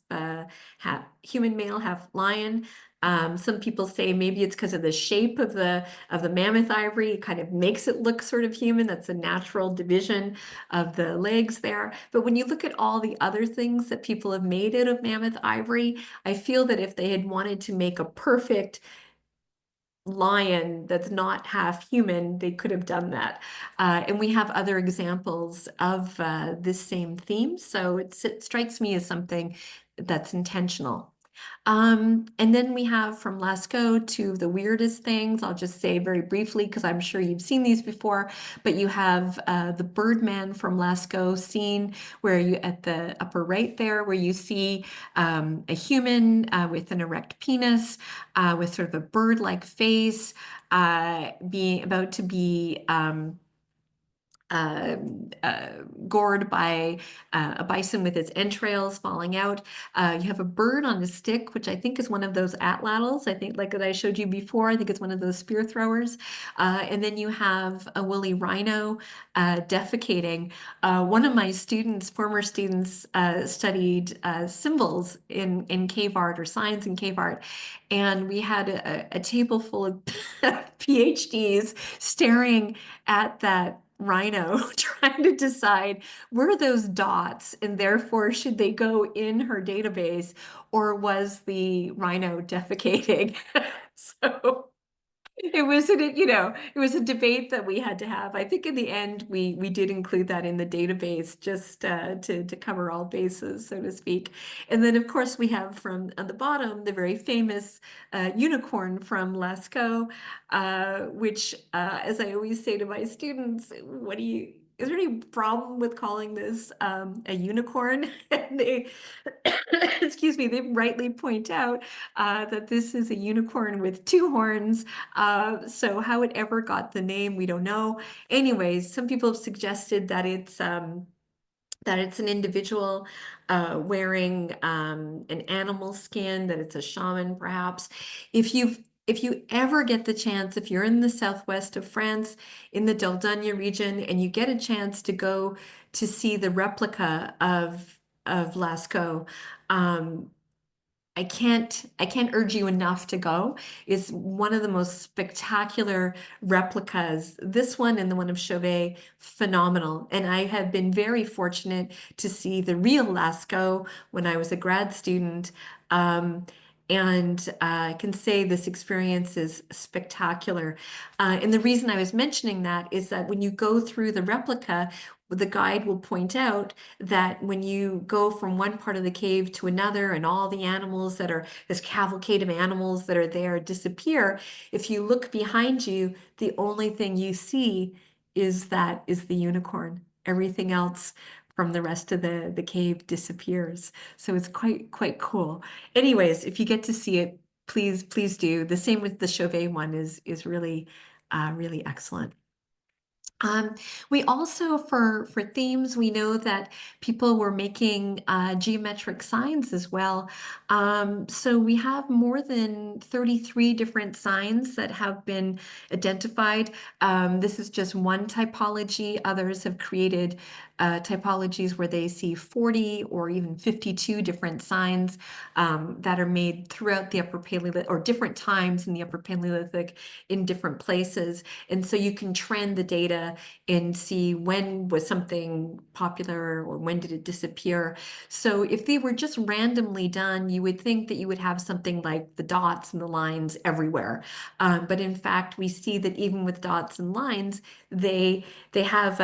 human male, half lion. Some people say maybe it's because of the shape of the mammoth ivory. It kind of makes it look sort of human. That's a natural division of the legs there. But when you look at all the other things that people have made out of mammoth ivory, I feel that if they had wanted to make a perfect lion that's not half human, they could have done that. And we have other examples of this same theme. So it strikes me as something that's intentional. And then we have from Lascaux to the weirdest things. I'll just say very briefly, because I'm sure you've seen these before, but you have the Birdman from Lascaux scene where you, at the upper right there, where you see a human with an erect penis, with sort of a bird-like face, being about to be uh, uh, gored by a bison with its entrails falling out. You have a bird on a stick, which I think is one of those atlatls. I think, like that I showed you before, I think it's one of those spear throwers. And then you have a woolly rhino defecating. One of my former students, studied symbols in cave art or signs in cave art. And we had a table full of PhDs staring at that rhino trying to decide, were those dots and therefore should they go in her database, or was the rhino defecating? So It was it was a debate that we had to have. I think in the end we did include that in the database just to cover all bases, so to speak. And then of course we have from on the bottom the very famous unicorn from Lascaux, which as I always say to my students, is there any problem with calling this a unicorn? And they, excuse me, they rightly point out that this is a unicorn with two horns. So how it ever got the name, we don't know. Anyways, some people have suggested that it's an individual wearing an animal skin, that it's a shaman, perhaps. If you ever get the chance, if you're in the southwest of France, in the Dordogne region, and you get a chance to go to see the replica of Lascaux, um, I can't urge you enough to go. It's one of the most spectacular replicas. This one and the one of Chauvet, phenomenal. And I have been very fortunate to see the real Lascaux when I was a grad student. Um, and I can say this experience is spectacular. And the reason I was mentioning that is that when you go through the replica, the guide will point out that when you go from one part of the cave to another and all the animals that are, this cavalcade of animals that are there disappear, if you look behind you, the only thing you see is the unicorn. Everything else from the rest of the cave disappears. So it's quite cool. Anyways, if you get to see it, please do. The same with the Chauvet one is really really excellent. Um, we also, for themes, we know that people were making geometric signs as well. So we have more than 33 different signs that have been identified. This is just one typology. Others have created typologies where they see 40 or even 52 different signs that are made throughout the Upper Paleolithic, or different times in the Upper Paleolithic in different places. And so you can trend the data and see when was something popular or when did it disappear. So if they were just randomly done, you would think that you would have something like the dots and the lines everywhere. But in fact, we see that even with dots and lines, they have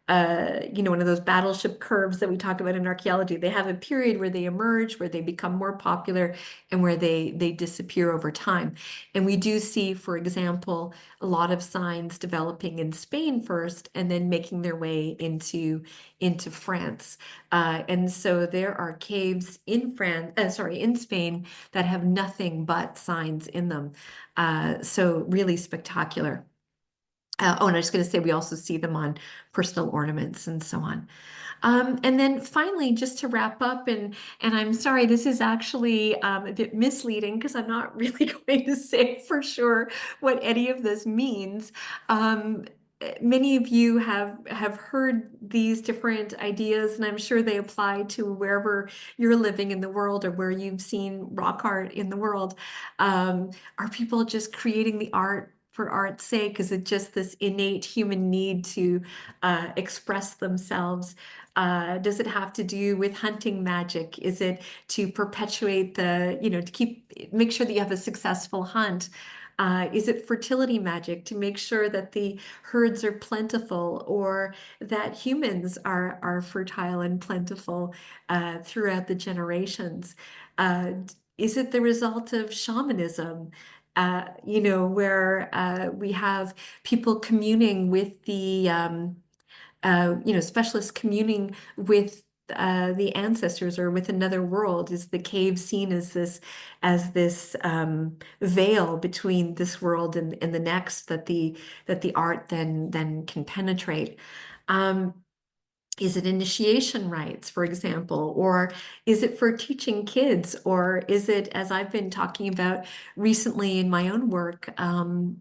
one of those battleship curves that we talk about in archaeology. They have a period where they emerge, where they become more popular, and where they disappear over time. And we do see, for example, a lot of signs developing in Spain first, and then making their way into France. And so there are caves in in Spain that have nothing but signs in them. So really spectacular. Oh, and I was going to say we also see them on personal ornaments and so on. And then finally, just to wrap up, and I'm sorry, this is actually a bit misleading because I'm not really going to say for sure what any of this means. Um, Many of you have heard these different ideas, and I'm sure they apply to wherever you're living in the world or where you've seen rock art in the world. Are people just creating the art for art's sake? Is it just this innate human need to express themselves? Does it have to do with hunting magic? Is it to perpetuate make sure that you have a successful hunt? Is it fertility magic to make sure that the herds are plentiful, or that humans are fertile and plentiful throughout the generations? Is it the result of shamanism? Where we have people communing with specialists communing with the ancestors or with another world. Is the cave seen as this veil between this world and the next that the art then can penetrate? Um, is it initiation rites, for example, or is it for teaching kids, or is it, as I've been talking about recently in my own work,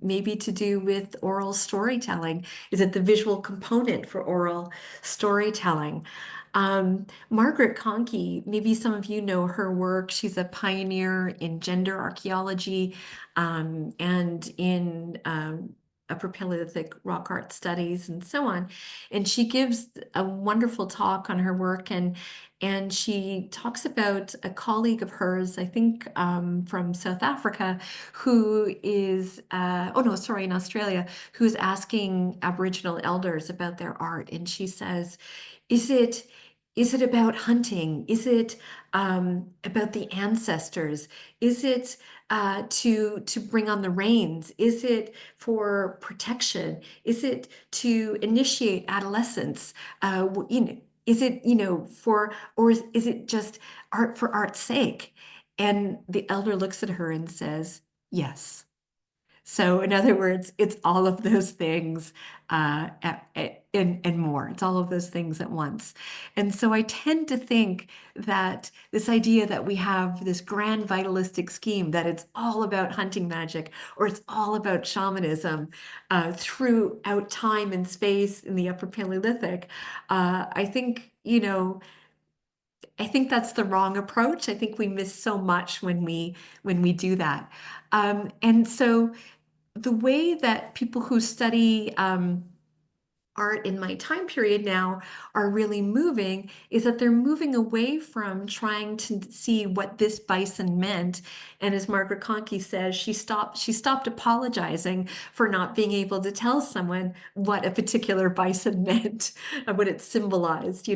maybe to do with oral storytelling? Is it the visual component for oral storytelling? Margaret Conkey, maybe some of you know her work. She's a pioneer in gender archaeology and in Upper Paleolithic rock art studies and so on. And she gives a wonderful talk on her work, and she talks about a colleague of hers, I think from South Africa, who is, oh no, sorry, in Australia, who's asking Aboriginal elders about their art. And she says, is it is it about hunting? Is it about the ancestors? Is it to bring on the rains? Is it for protection? Is it to initiate adolescence? Is it, for, or is it just art for art's sake? And the elder looks at her and says, yes. So in other words, it's all of those things and more. It's all of those things at once. And so I tend to think that this idea that we have this grand vitalistic scheme, that it's all about hunting magic or it's all about shamanism throughout time and space in the Upper Paleolithic, I think, I think that's the wrong approach. I think we miss so much when we do that. And so the way that people who study art in my time period now are really moving is that they're moving away from trying to see what this bison meant. And as Margaret Conkey says, she stopped apologizing for not being able to tell someone what a particular bison meant and what it symbolized.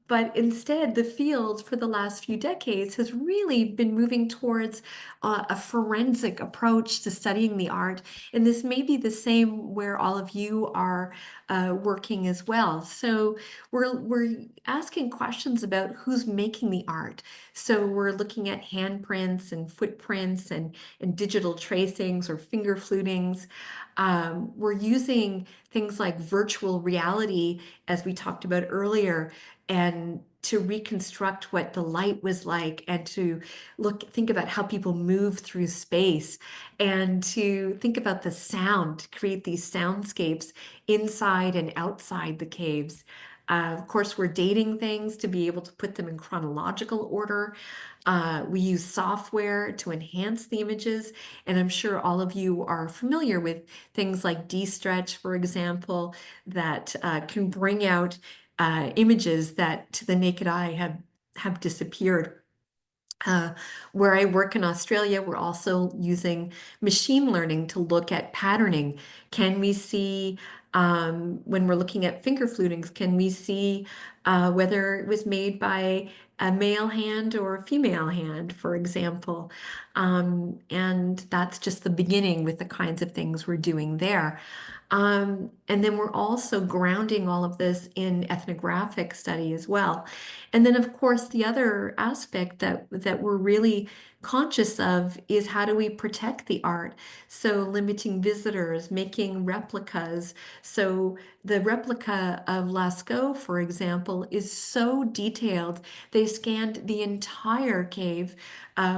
But instead, the field for the last few decades has really been moving towards a forensic approach to studying the art. And this may be the same where all of you are working as well. So we're asking questions about who's making the art. So we're looking at handprints and footprints and digital tracings or finger flutings. We're using things like virtual reality, as we talked about earlier, and to reconstruct what the light was like and to think about how people move through space and to think about the sound, to create these soundscapes inside and outside the caves. Of course, we're dating things to be able to put them in chronological order. We use software to enhance the images, and I'm sure all of you are familiar with things like D-Stretch, for example, that can bring out images that to the naked eye have disappeared. Where I work in Australia, we're also using machine learning to look at patterning. Can we see, when we're looking at finger flutings, can we see whether it was made by a male hand or a female hand, for example? And that's just the beginning with the kinds of things we're doing there. And then we're also grounding all of this in ethnographic study as well. And then, of course, the other aspect that we're really conscious of is how do we protect the art? So limiting visitors, making replicas. So the replica of Lascaux, for example, is so detailed. They scanned the entire cave,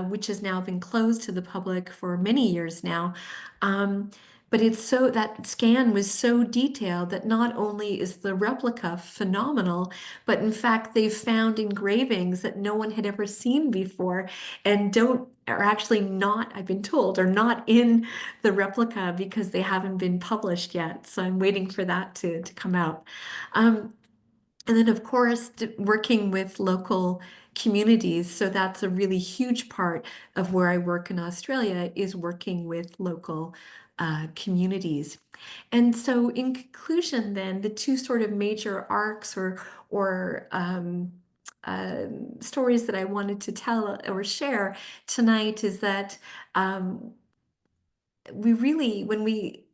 which has now been closed to the public for many years now. But that scan was so detailed that not only is the replica phenomenal, but in fact, they've found engravings that no one had ever seen before and are actually not, I've been told, are not in the replica because they haven't been published yet. So I'm waiting for that to come out. And then, of course, working with local communities. So that's a really huge part of where I work in Australia, is working with local communities. And so in conclusion, then, the two sort of major arcs or stories that I wanted to tell or share tonight is that we really,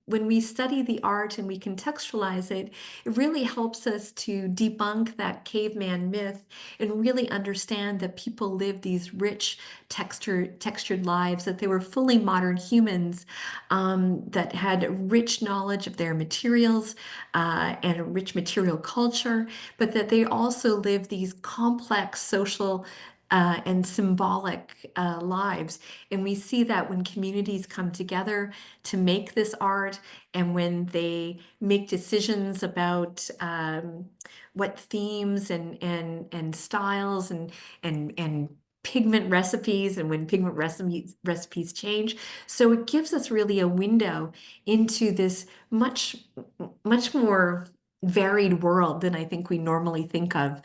when we study the art and we contextualize it, it really helps us to debunk that caveman myth and really understand that people lived these rich, textured lives, that they were fully modern humans that had rich knowledge of their materials and a rich material culture, but that they also lived these complex social and symbolic lives. And we see that when communities come together to make this art and when they make decisions about what themes and styles and pigment recipes and when pigment recipes change. So it gives us really a window into this much more varied world than I think we normally think of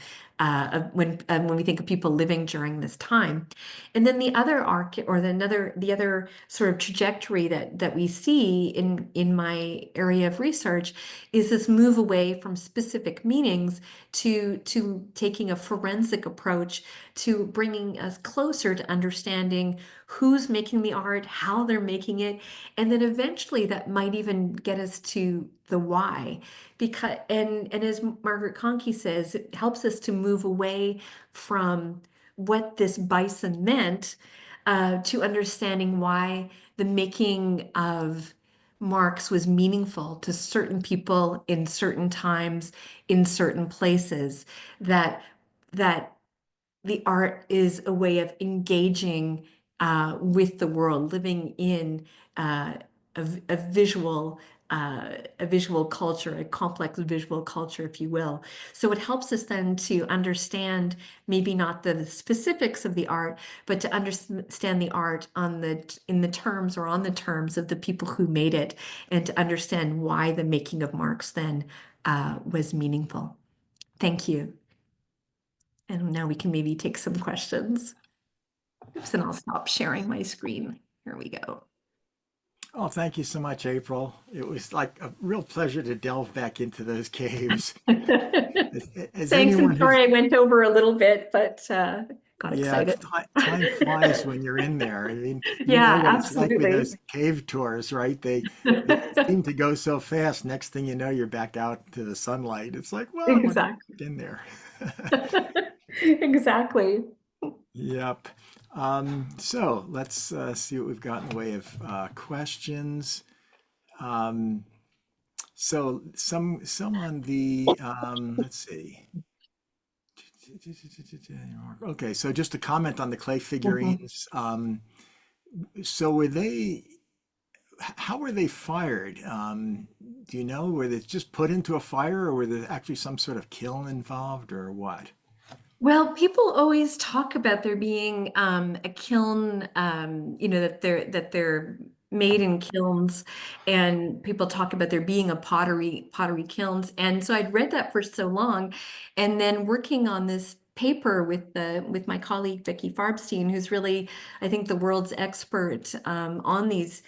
when we think of people living during this time. And then the other arc or the other sort of trajectory that we see in my area of research is this move away from specific meanings to taking a forensic approach to bringing us closer to understanding who's making the art, how they're making it, and then eventually that might even get us to the why. Because and as Margaret Conkey says, it helps us to move away from what this bison meant to understanding why the making of marks was meaningful to certain people in certain times, in certain places, that that the art is a way of engaging with the world, living in uh, a visual a visual culture, a complex visual culture, if you will. So it helps us then to understand maybe not the specifics of the art, but to understand the art in the terms or on the terms of the people who made it, and to understand why the making of marks then was meaningful. Thank you. And now we can maybe take some questions. Oops, and I'll stop sharing my screen. Here we go. Oh, thank you so much, April. It was like a real pleasure to delve back into those caves. As Thanks, and anyone who's, sorry I went over a little bit, but got yeah, excited. time flies when you're in there. I mean, you know Yeah, what it's like with absolutely. those cave tours, right? They seem to go so fast. Next thing you know, you're back out to the sunlight. It's like, well, I want to Exactly. get in there. Exactly. Yep. So let's see what we've got in the way of questions. Um, so some on the let's see. Okay, so just to comment on the clay Mhm. figurines. So were they? How were they fired? Do you know? Were they just put into a fire, or were there actually some sort of kiln involved, or what? Well, people always talk about there being a kiln, that they're made in kilns, and people talk about there being a pottery kilns. And so I'd read that for so long, and then working on this paper with my colleague Vicky Farbstein, who's really, I think, the world's expert on these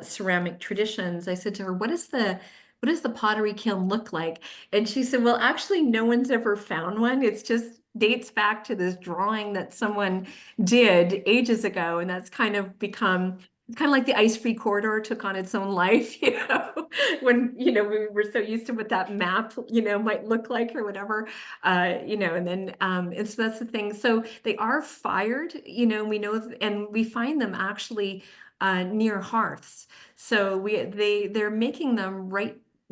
ceramic traditions. I said to her, what does the pottery kiln look like? And she said, well, actually, no one's ever found one. It's just dates back to this drawing that someone did ages ago. And that's kind of become, it's kind of like the ice-free corridor took on its own life, when, we were so used to what that map, might look like or whatever, and then, and so that's the thing. So they are fired, we know, and we find them actually near hearths. So they're making them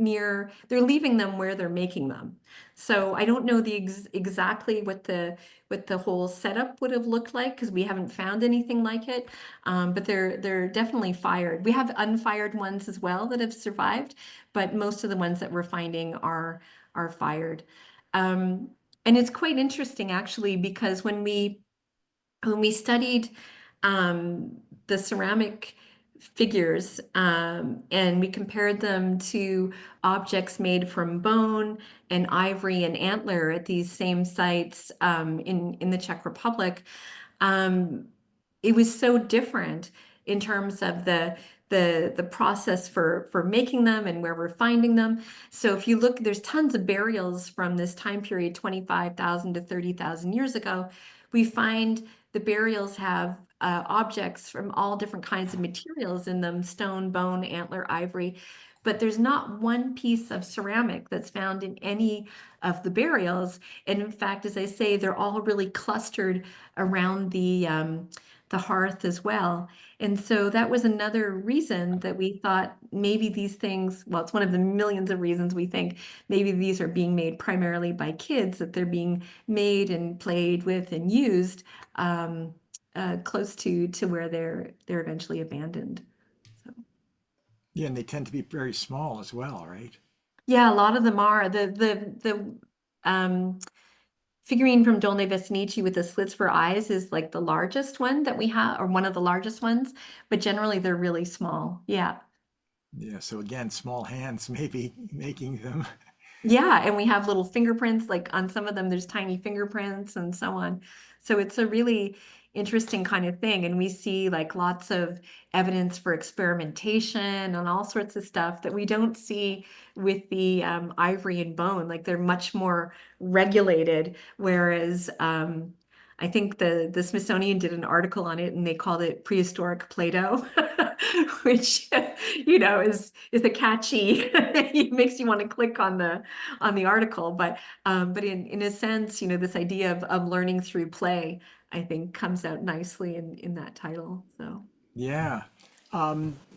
they're leaving them where they're making them. So I don't know exactly what the whole setup would have looked like because we haven't found anything like it. But they're definitely fired. We have unfired ones as well that have survived, but most of the ones that we're finding are fired. Um, and it's quite interesting actually because when we studied um, the ceramic figures and we compared them to objects made from bone and ivory and antler at these same sites in the Czech Republic, um, it was so different in terms of the process for making them and where we're finding them. So if you look, there's tons of burials from this time period, 25,000 to 30,000 years ago. We find the burials have objects from all different kinds of materials in them, stone, bone, antler, ivory. But there's not one piece of ceramic that's found in any of the burials. And in fact, as I say, they're all really clustered around the hearth as well. And so that was another reason that we thought maybe these things, well, it's one of the millions of reasons we think maybe these are being made primarily by kids, that they're being made and played with and used close to where they're eventually abandoned. So. Yeah, and they tend to be very small as well, right? Yeah, a lot of them are the um, figurine from Dolce Vesnici with the slits for eyes is like the largest one that we have, or one of the largest ones, but generally they're really small. Yeah. Yeah, so again, small hands maybe making them. Yeah, and we have little fingerprints, like on some of them, there's tiny fingerprints and so on. So it's a really interesting kind of thing. And we see like lots of evidence for experimentation and all sorts of stuff that we don't see with the ivory and bone. Like they're much more regulated, whereas I think the Smithsonian did an article on it and they called it prehistoric Play-Doh, which is a catchy. It makes you want to click on the article, but in a sense, this idea of learning through play, I think, comes out nicely in that title. So. Yeah.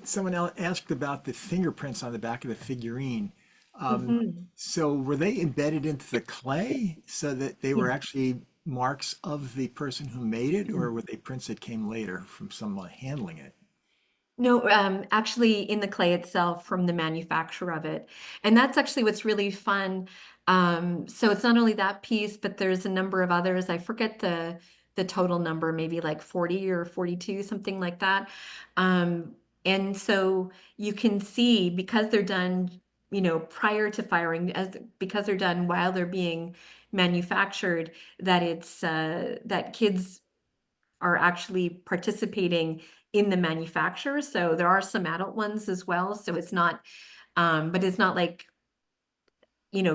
Someone else asked about the fingerprints on the back of the figurine. Um, Mhm. so were they embedded into the clay so that they were Yeah. actually marks of the person who made it, or were they prints that came later from someone handling it? No, actually in the clay itself from the manufacturer of it. And that's actually what's really fun. So it's not only that piece, but there's a number of others. I forget the total number, maybe like 40 or 42, something like that. And so you can see because they're done, prior to firing, because they're done while they're being manufactured, that it's that kids are actually participating in the manufacture. So there are some adult ones as well. So it's not, but it's not like,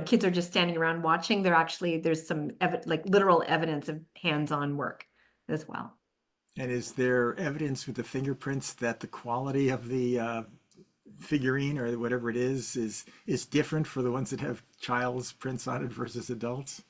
kids are just standing around watching. There's some like literal evidence of hands-on work as well. And is there evidence with the fingerprints that the quality of the figurine or whatever it is different for the ones that have child's prints on it versus adults?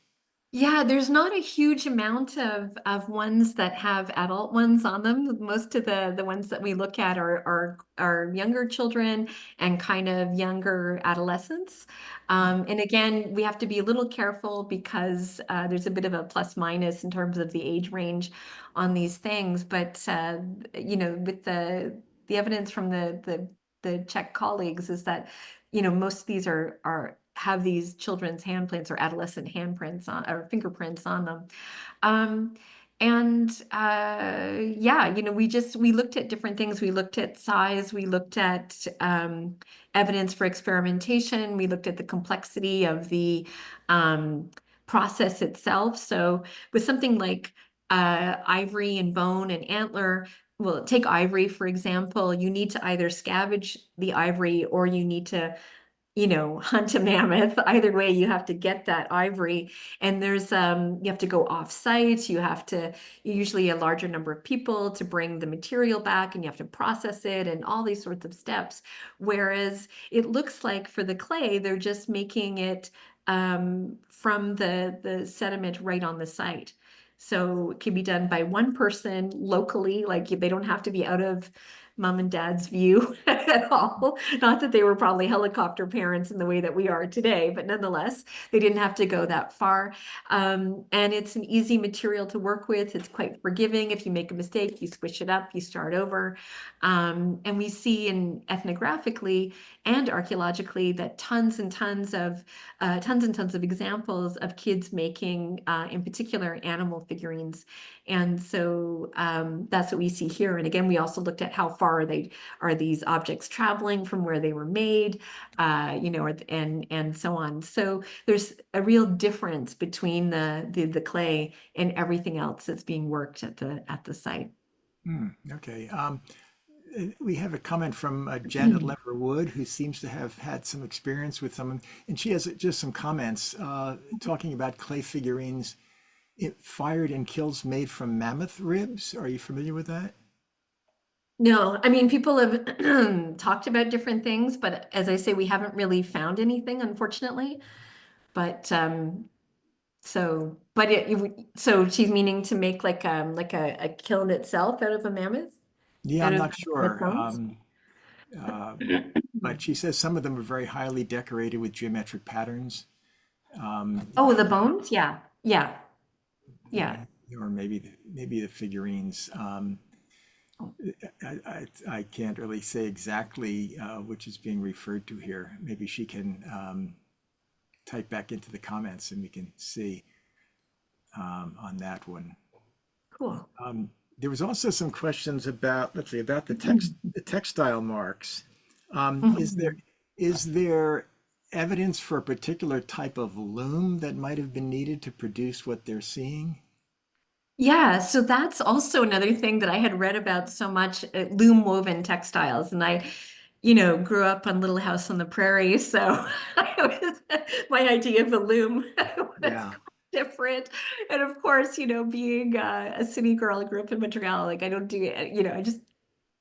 Yeah, there's not a huge amount of ones that have adult ones on them. Most of the ones that we look at are younger children and kind of younger adolescents. And again, we have to be a little careful because there's a bit of a plus minus in terms of the age range on these things. But with the evidence from the Czech colleagues is that most of these are have these children's handprints or adolescent handprints on or fingerprints on them. Um, and yeah, we looked at different things. We looked at size, we looked at evidence for experimentation, we looked at the complexity of the um, process itself. So with something like ivory and bone and antler, well, take ivory, for example, you need to either scavenge the ivory or you need to hunt a mammoth. Either way, you have to get that ivory. And you have to go off site. You have to, usually a larger number of people to bring the material back and you have to process it and all these sorts of steps. Whereas it looks like for the clay, they're just making it from the sediment right on the site. So it can be done by one person locally, like they don't have to be out of mom and dad's view at all. Not that they were probably helicopter parents in the way that we are today, but nonetheless, they didn't have to go that far. And it's an easy material to work with. It's quite forgiving. If you make a mistake, you switch it up, you start over. And we see ethnographically and archaeologically that tons and tons of examples of kids making, in particular, animal figurines. And so that's what we see here. And again, we also looked at how far are these objects traveling from where they were made, and so on. So there's a real difference between the clay and everything else that's being worked at the site. Okay. We have a comment from Janet Lever Wood, who seems to have had some experience with some, and she has just some comments talking about clay figurines fired and kills made from mammoth ribs. Are you familiar with that? No, I mean, people have talked about different things, but as I say, we haven't really found anything, unfortunately. But so she's meaning to make like a kiln itself out of a mammoth, Yeah, out I'm of not mammoth sure. bones. Uh, but she says some of them are very highly decorated with geometric patterns. Oh, the bones? Yeah, yeah, yeah. Or maybe the figurines. I can't really say exactly which is being referred to here. Maybe she can type back into the comments and we can see. on that one. Cool. There was also some questions about, let's see, about the textile marks. Is there Mhm. evidence for a particular type of loom that might have been needed to produce what they're seeing? Yeah, so that's also another thing that I had read about so much, loom woven textiles. And I, grew up on Little House on the Prairie, so my idea of a loom was Yeah. quite different. And of course, being a city girl, I grew up in Montreal, like I don't do it, I just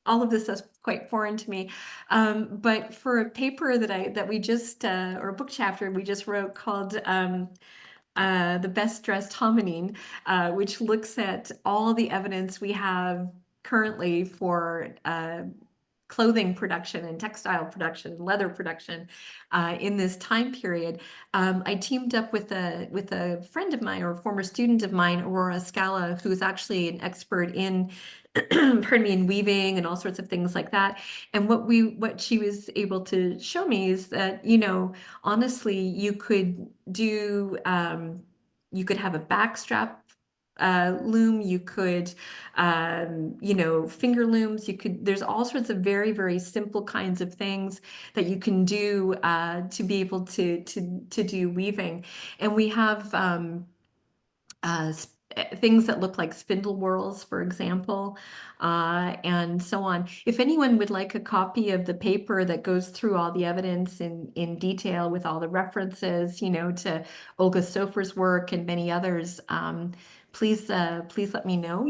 all of this is quite foreign to me. But for a paper that we just or a book chapter we just wrote called The Best Dressed Hominin, which looks at all the evidence we have currently for clothing production and textile production, leather production in this time period. I teamed up with a friend of mine or a former student of mine, Aurora Scala, who is actually an expert in pardon me, in weaving and all sorts of things like that. And what she was able to show me is that, honestly, you could have a backstrap loom, you could finger looms, there's all sorts of very, very simple kinds of things that you can do to be able to do weaving. And we have things that look like spindle whorls, for example, and so on. If anyone would like a copy of the paper that goes through all the evidence in detail with all the references, to Olga Sofer's work and many others, please let me know.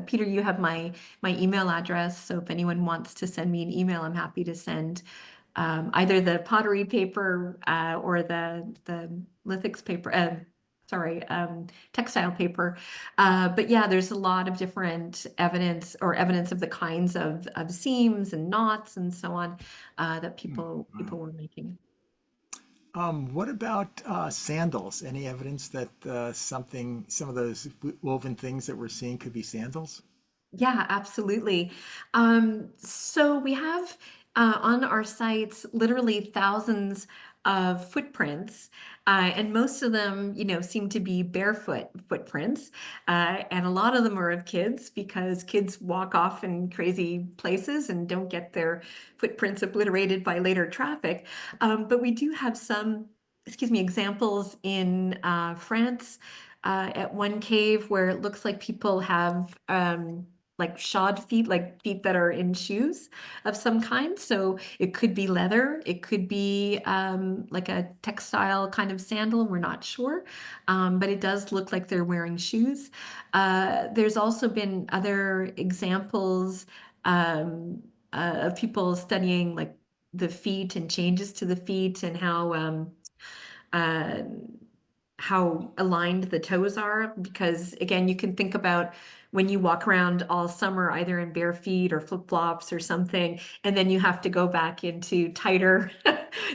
Peter, you have my email address, so if anyone wants to send me an email, I'm happy to send either the pottery paper or the lithics paper. Sorry, textile paper. But yeah, there's a lot of different evidence of the kinds of seams and knots and so on that people were making. What about sandals? Any evidence that some of those woven things that we're seeing could be sandals? Yeah, absolutely. So we have on our sites literally thousands of footprints, and most of them, seem to be barefoot footprints, and a lot of them are of kids because kids walk off in crazy places and don't get their footprints obliterated by later traffic. But we do have some, excuse me, examples in France at one cave where it looks like people have like shod feet, like feet that are in shoes of some kind. So it could be leather, it could be like a textile kind of sandal. We're not sure, but it does look like they're wearing shoes. There's also been other examples of people studying like the feet and changes to the feet and uh, how aligned the toes are, because again, you can think about when you walk around all summer either in bare feet or flip-flops or something, and then you have to go back into tighter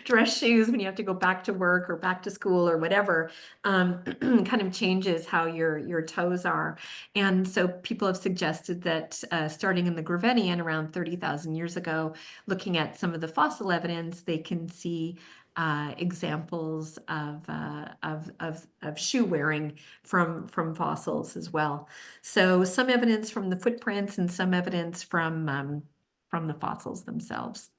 dress shoes when you have to go back to work or back to school or whatever. Kind of changes how your toes are. And so people have suggested that starting in the Gravettian around 30,000 years ago, looking at some of the fossil evidence, they can see examples of shoe wearing from fossils as well. So some evidence from the footprints and some evidence from the fossils themselves.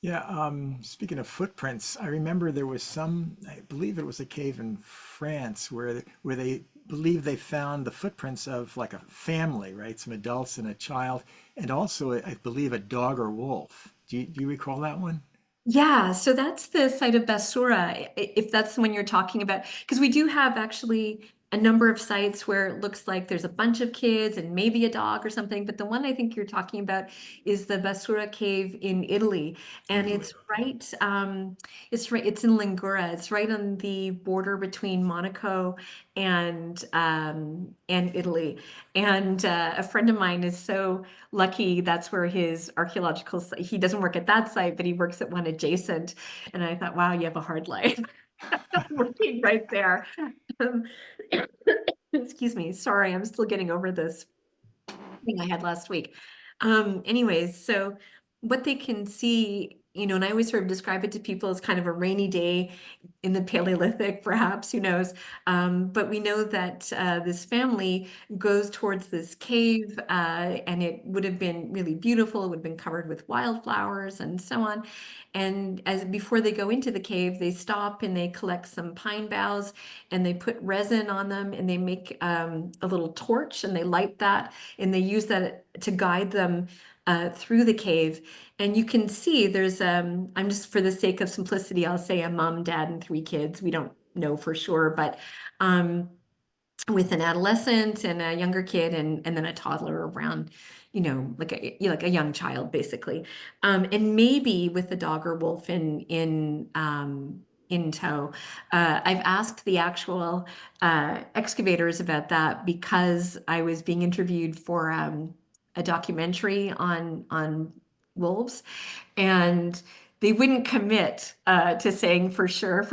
Yeah, speaking of footprints, I remember there was I believe it was a cave in France where they believe they found the footprints of like a family, right? Some adults and a child, and also I believe a dog or wolf. Do you recall that one? Yeah, so that's the site of Basura, if that's the one you're talking about, because we do have actually a number of sites where it looks like there's a bunch of kids and maybe a dog or something, but the one I think you're talking about is the Basura cave in Italy, and Italy. it's in Lingura. It's right on the border between Monaco and Italy. And a friend of mine is so lucky that's where his he doesn't work at that site, but he works at one adjacent. And I thought, wow, you have a hard life working right there. Um, excuse me. Sorry, I'm still getting over this thing I had last week. Anyways, so what they can see and I always sort of describe it to people as kind of a rainy day in the Paleolithic, perhaps, who knows? But we know that this family goes towards this cave, and it would have been really beautiful. It would have been covered with wildflowers and so on. And as before they go into the cave, they stop and they collect some pine boughs and they put resin on them and they make a little torch and they light that and they use that to guide them through the cave. And you can see there's, I'm just for the sake of simplicity, I'll say a mom, dad, and 3 kids. We don't know for sure, but um, with an adolescent and a younger kid and then a toddler around, like a young child, basically. And maybe with the dog or wolf in tow. I've asked the actual excavators about that because I was being interviewed for a documentary on wolves, and they wouldn't commit to saying for sure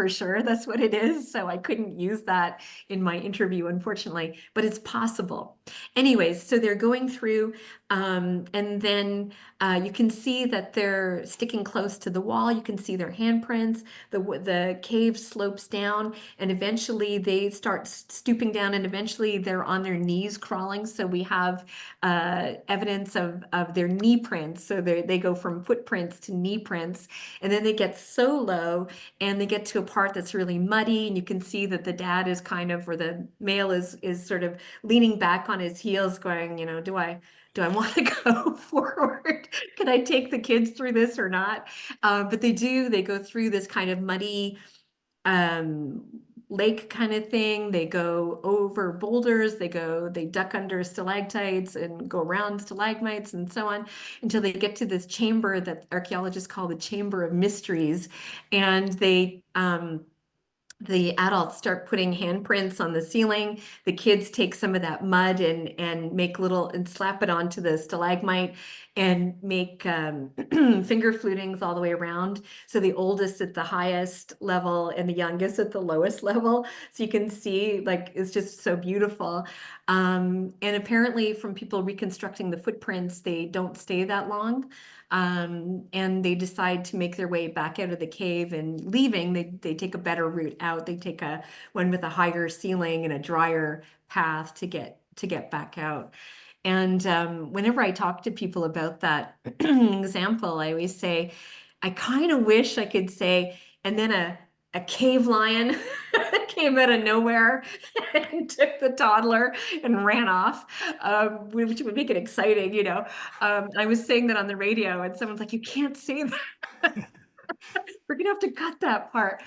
that's what it is. So I couldn't use that in my interview, unfortunately, but it's possible. Anyways, so they're going through, and then you can see that they're sticking close to the wall. You can see their handprints. The cave slopes down, and eventually they start stooping down, and eventually they're on their knees crawling. So we have evidence of their knee prints. So they go from footprints to knee prints, and then they get so low and they get to a part that's really muddy, and you can see that the dad is kind of, or the male is sort of leaning back on his heels going, do I want to go forward? Can I take the kids through this or not? But they go through this kind of muddy um, lake kind of thing. They go over boulders, they duck under stalactites and go around stalagmites and so on until they get to this chamber that archaeologists call the Chamber of Mysteries. And the adults start putting handprints on the ceiling. The kids take some of that mud and make little and slap it onto the stalagmite and make finger flutings all the way around. So the oldest at the highest level and the youngest at the lowest level. So you can see, like, it's just so beautiful. And apparently from people reconstructing the footprints, they don't stay that long. And they decide to make their way back out of the cave, and leaving, they take a better route out. They take one with a higher ceiling and a drier path to get back out. And whenever I talk to people about that example, I always say, I kind of wish I could say, and then a cave lion came out of nowhere and took the toddler and ran off, which would make it exciting. I was saying that on the radio, and someone's like, "You can't say that. We're gonna have to cut that part."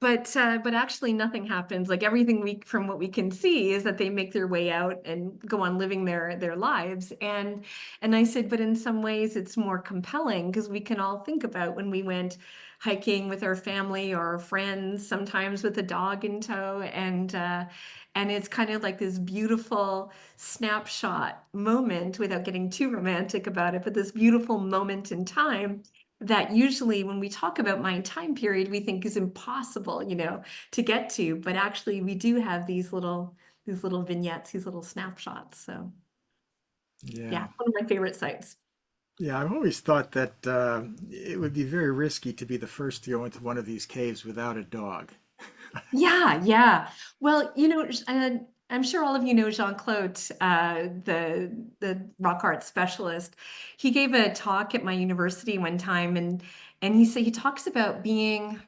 But actually nothing happens. Like everything from what we can see is that they make their way out and go on living their lives. And I said, but in some ways it's more compelling because we can all think about when we went hiking with our family or our friends, sometimes with a dog in tow, and it's kind of like this beautiful snapshot moment, without getting too romantic about it, but this beautiful moment in time that usually when we talk about my time period, we think is impossible, to get to. But actually we do have these little vignettes, these little snapshots. So yeah, Yeah. one of my favorite sites. Yeah, I've always thought that it would be very risky to be the first to go into one of these caves without a dog. Yeah, yeah. Well, I'm sure all of you know Jean-Claude, the rock art specialist. He gave a talk at my university one time, and he talks about being,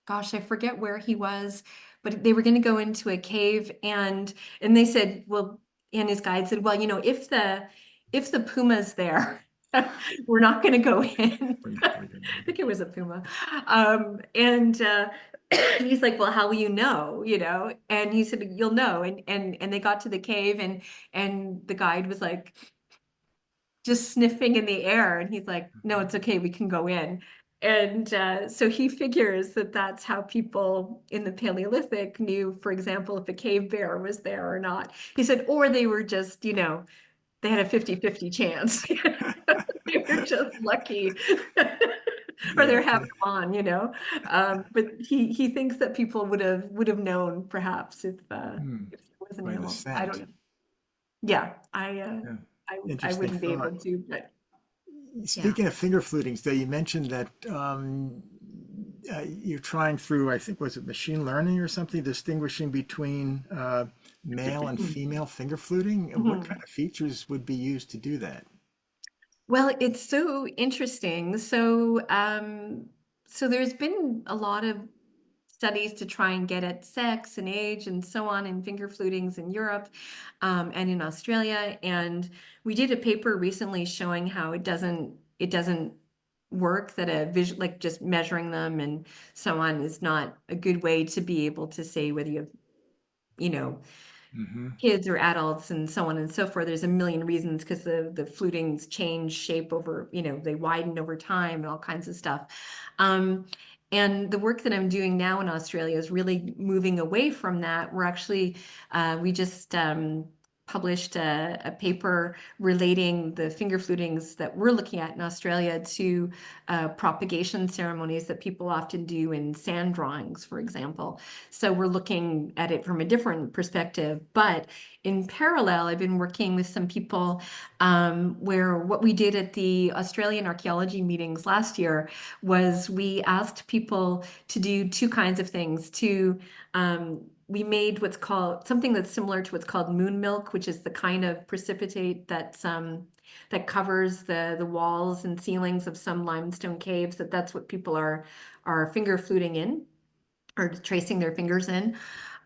gosh, I forget where he was, but they were going to go into a cave, and they said, well, and his guide said, well, if the puma's there, we're not going to go in. We're not I going to go think it was a puma. And he's like, well, how will you know? And he said, you'll know. And they got to the cave, and the guide was like just sniffing in the air, and he's like, no, it's okay, we can go in. And so he figures that that's how people in the Paleolithic knew, for example, if a cave bear was there or not. He said, or they were just, they had a 50-50 chance. They were just lucky. Or Yeah, they're having them on. But he thinks that people would have known, perhaps, if there was an by the animal. I don't scent. know. Yeah, I uh Yeah. I I Interesting wouldn't be thought. able to, but Yeah. Speaking of finger flutings, though, you mentioned that you're trying through, I think, was it machine learning or something, distinguishing between male and female finger fluting? What kind Mhm. of features would be used to do that? Well, it's so interesting. So there's been a lot of studies to try and get at sex and age and so on in finger flutings in Europe, and in Australia. And we did a paper recently showing how it doesn't work, that a visual, like just measuring them and so on, is not a good way to be able to say whether you have, you know, Hmm. kids or adults and so on and so forth. There's a million reasons, because the flutings change shape over, they widen over time and all kinds of stuff. Um, and the work that I'm doing now in Australia is really moving away from that. We just published a paper relating the finger flutings that we're looking at in Australia to propagation ceremonies that people often do in sand drawings, for example. So we're looking at it from a different perspective. But in parallel, I've been working with some people, where what we did at the Australian archaeology meetings last year was we asked people to do two kinds of things. We made what's called something that's similar to what's called moon milk, which is the kind of precipitate that covers the walls and ceilings of some limestone caves. That's what people are finger fluting in, or tracing their fingers in,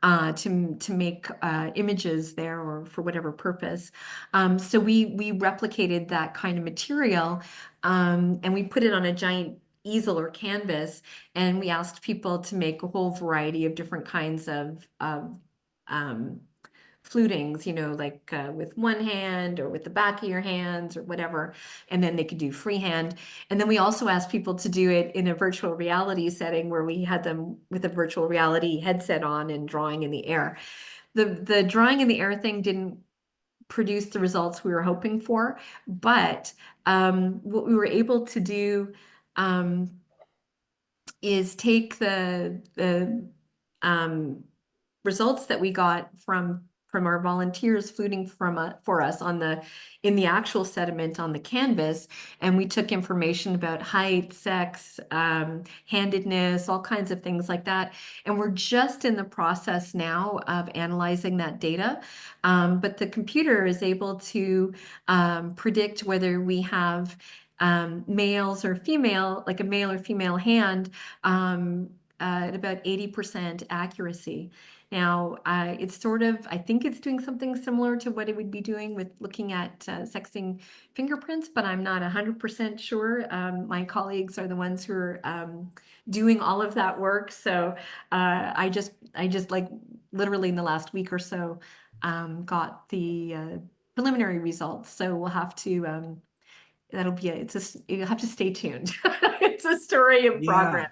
to make images there, or for whatever purpose. So we replicated that kind of material, and we put it on a giant easel or canvas, and we asked people to make a whole variety of different kinds of um, flutings, like with one hand or with the back of your hands or whatever. And then they could do freehand. And then we also asked people to do it in a virtual reality setting, where we had them with a virtual reality headset on and drawing in the air. The drawing in the air thing didn't produce the results we were hoping for, but what we were able to do, um, is take the um, results that we got from our volunteers fluting for us in the actual sediment on the canvas, and we took information about height, sex, handedness, all kinds of things like that. And we're just in the process now of analyzing that data, but the computer is able to predict whether we have males or female, like a male or female hand, at about 80% accuracy. Now, I think it's doing something similar to what it would be doing with looking at sexing fingerprints, but I'm not 100% sure. My colleagues are the ones who are doing all of that work. So I just like literally in the last week or so got the preliminary results. So we'll have to, you'll have to stay tuned. It's a story in Yeah, progress.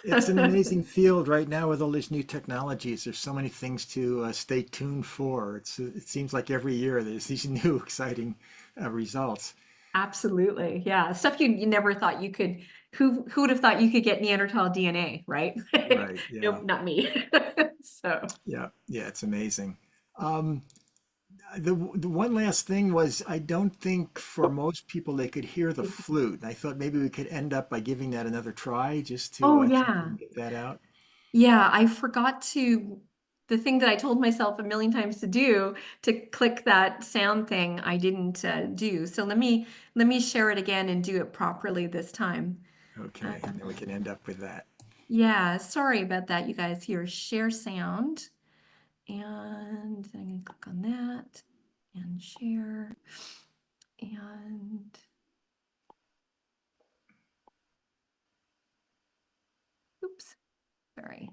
it's an amazing field right now with all these new technologies. There's so many things to stay tuned for. It seems like every year there's these new exciting results. Absolutely. Yeah. Stuff you never thought you could, who would have thought you could get Neanderthal DNA, right? Right. Yeah. Nope, not me. So, Yeah. Yeah. It's amazing. Um, the one last thing was, I don't think for most people they could hear the flute. And I thought maybe we could end up by giving that another try, just to oh see if we yeah. can get that out. Yeah, I forgot the thing that I told myself a million times to do, to click that sound thing, I didn't do. So let me share it again and do it properly this time. Okay, and then we Um, can end up with that. yeah, sorry about that, you guys. Here, share sound. And I'm going to click on that and share. And oops, sorry.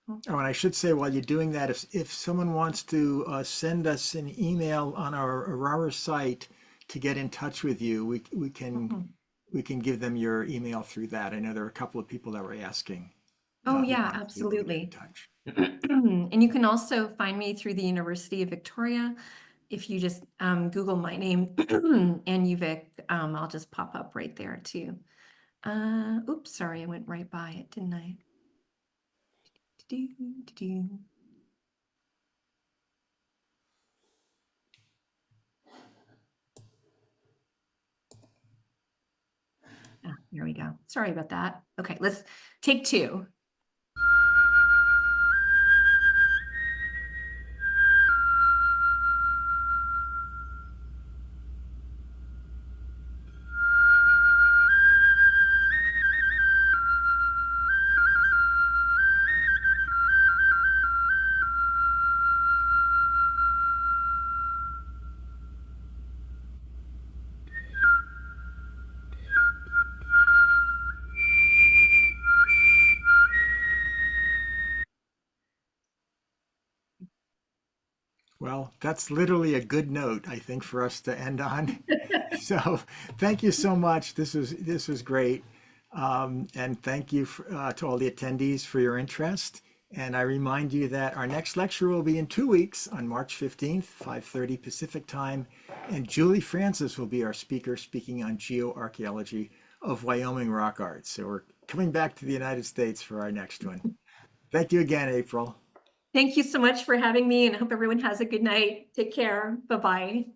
Oh, Oh, and I should say, while you're doing that, if someone wants to send us an email on our ARARA site to get in touch with you, mhm. we can give them your email through that. I know there are a couple of people that were asking Oh, who yeah, wanted to be able to get in absolutely. touch. And you can also find me through the University of Victoria. If you just Google my name and UVic, I'll just pop up right there too. Oops, sorry, I went right by it, didn't I? Do-do, do-do. There we go. Sorry about that. Okay, let's take two. Well, that's literally a good note, I think, for us to end on. So thank you so much. This was great. And thank you to all the attendees for your interest. And I remind you that our next lecture will be in 2 weeks on March 15th, 5:30 Pacific time. And Julie Francis will be our speaker, speaking on geoarchaeology of Wyoming rock art. So we're coming back to the United States for our next one. Thank you again, April. Thank you so much for having me, and I hope everyone has a good night. Take care. Bye-bye.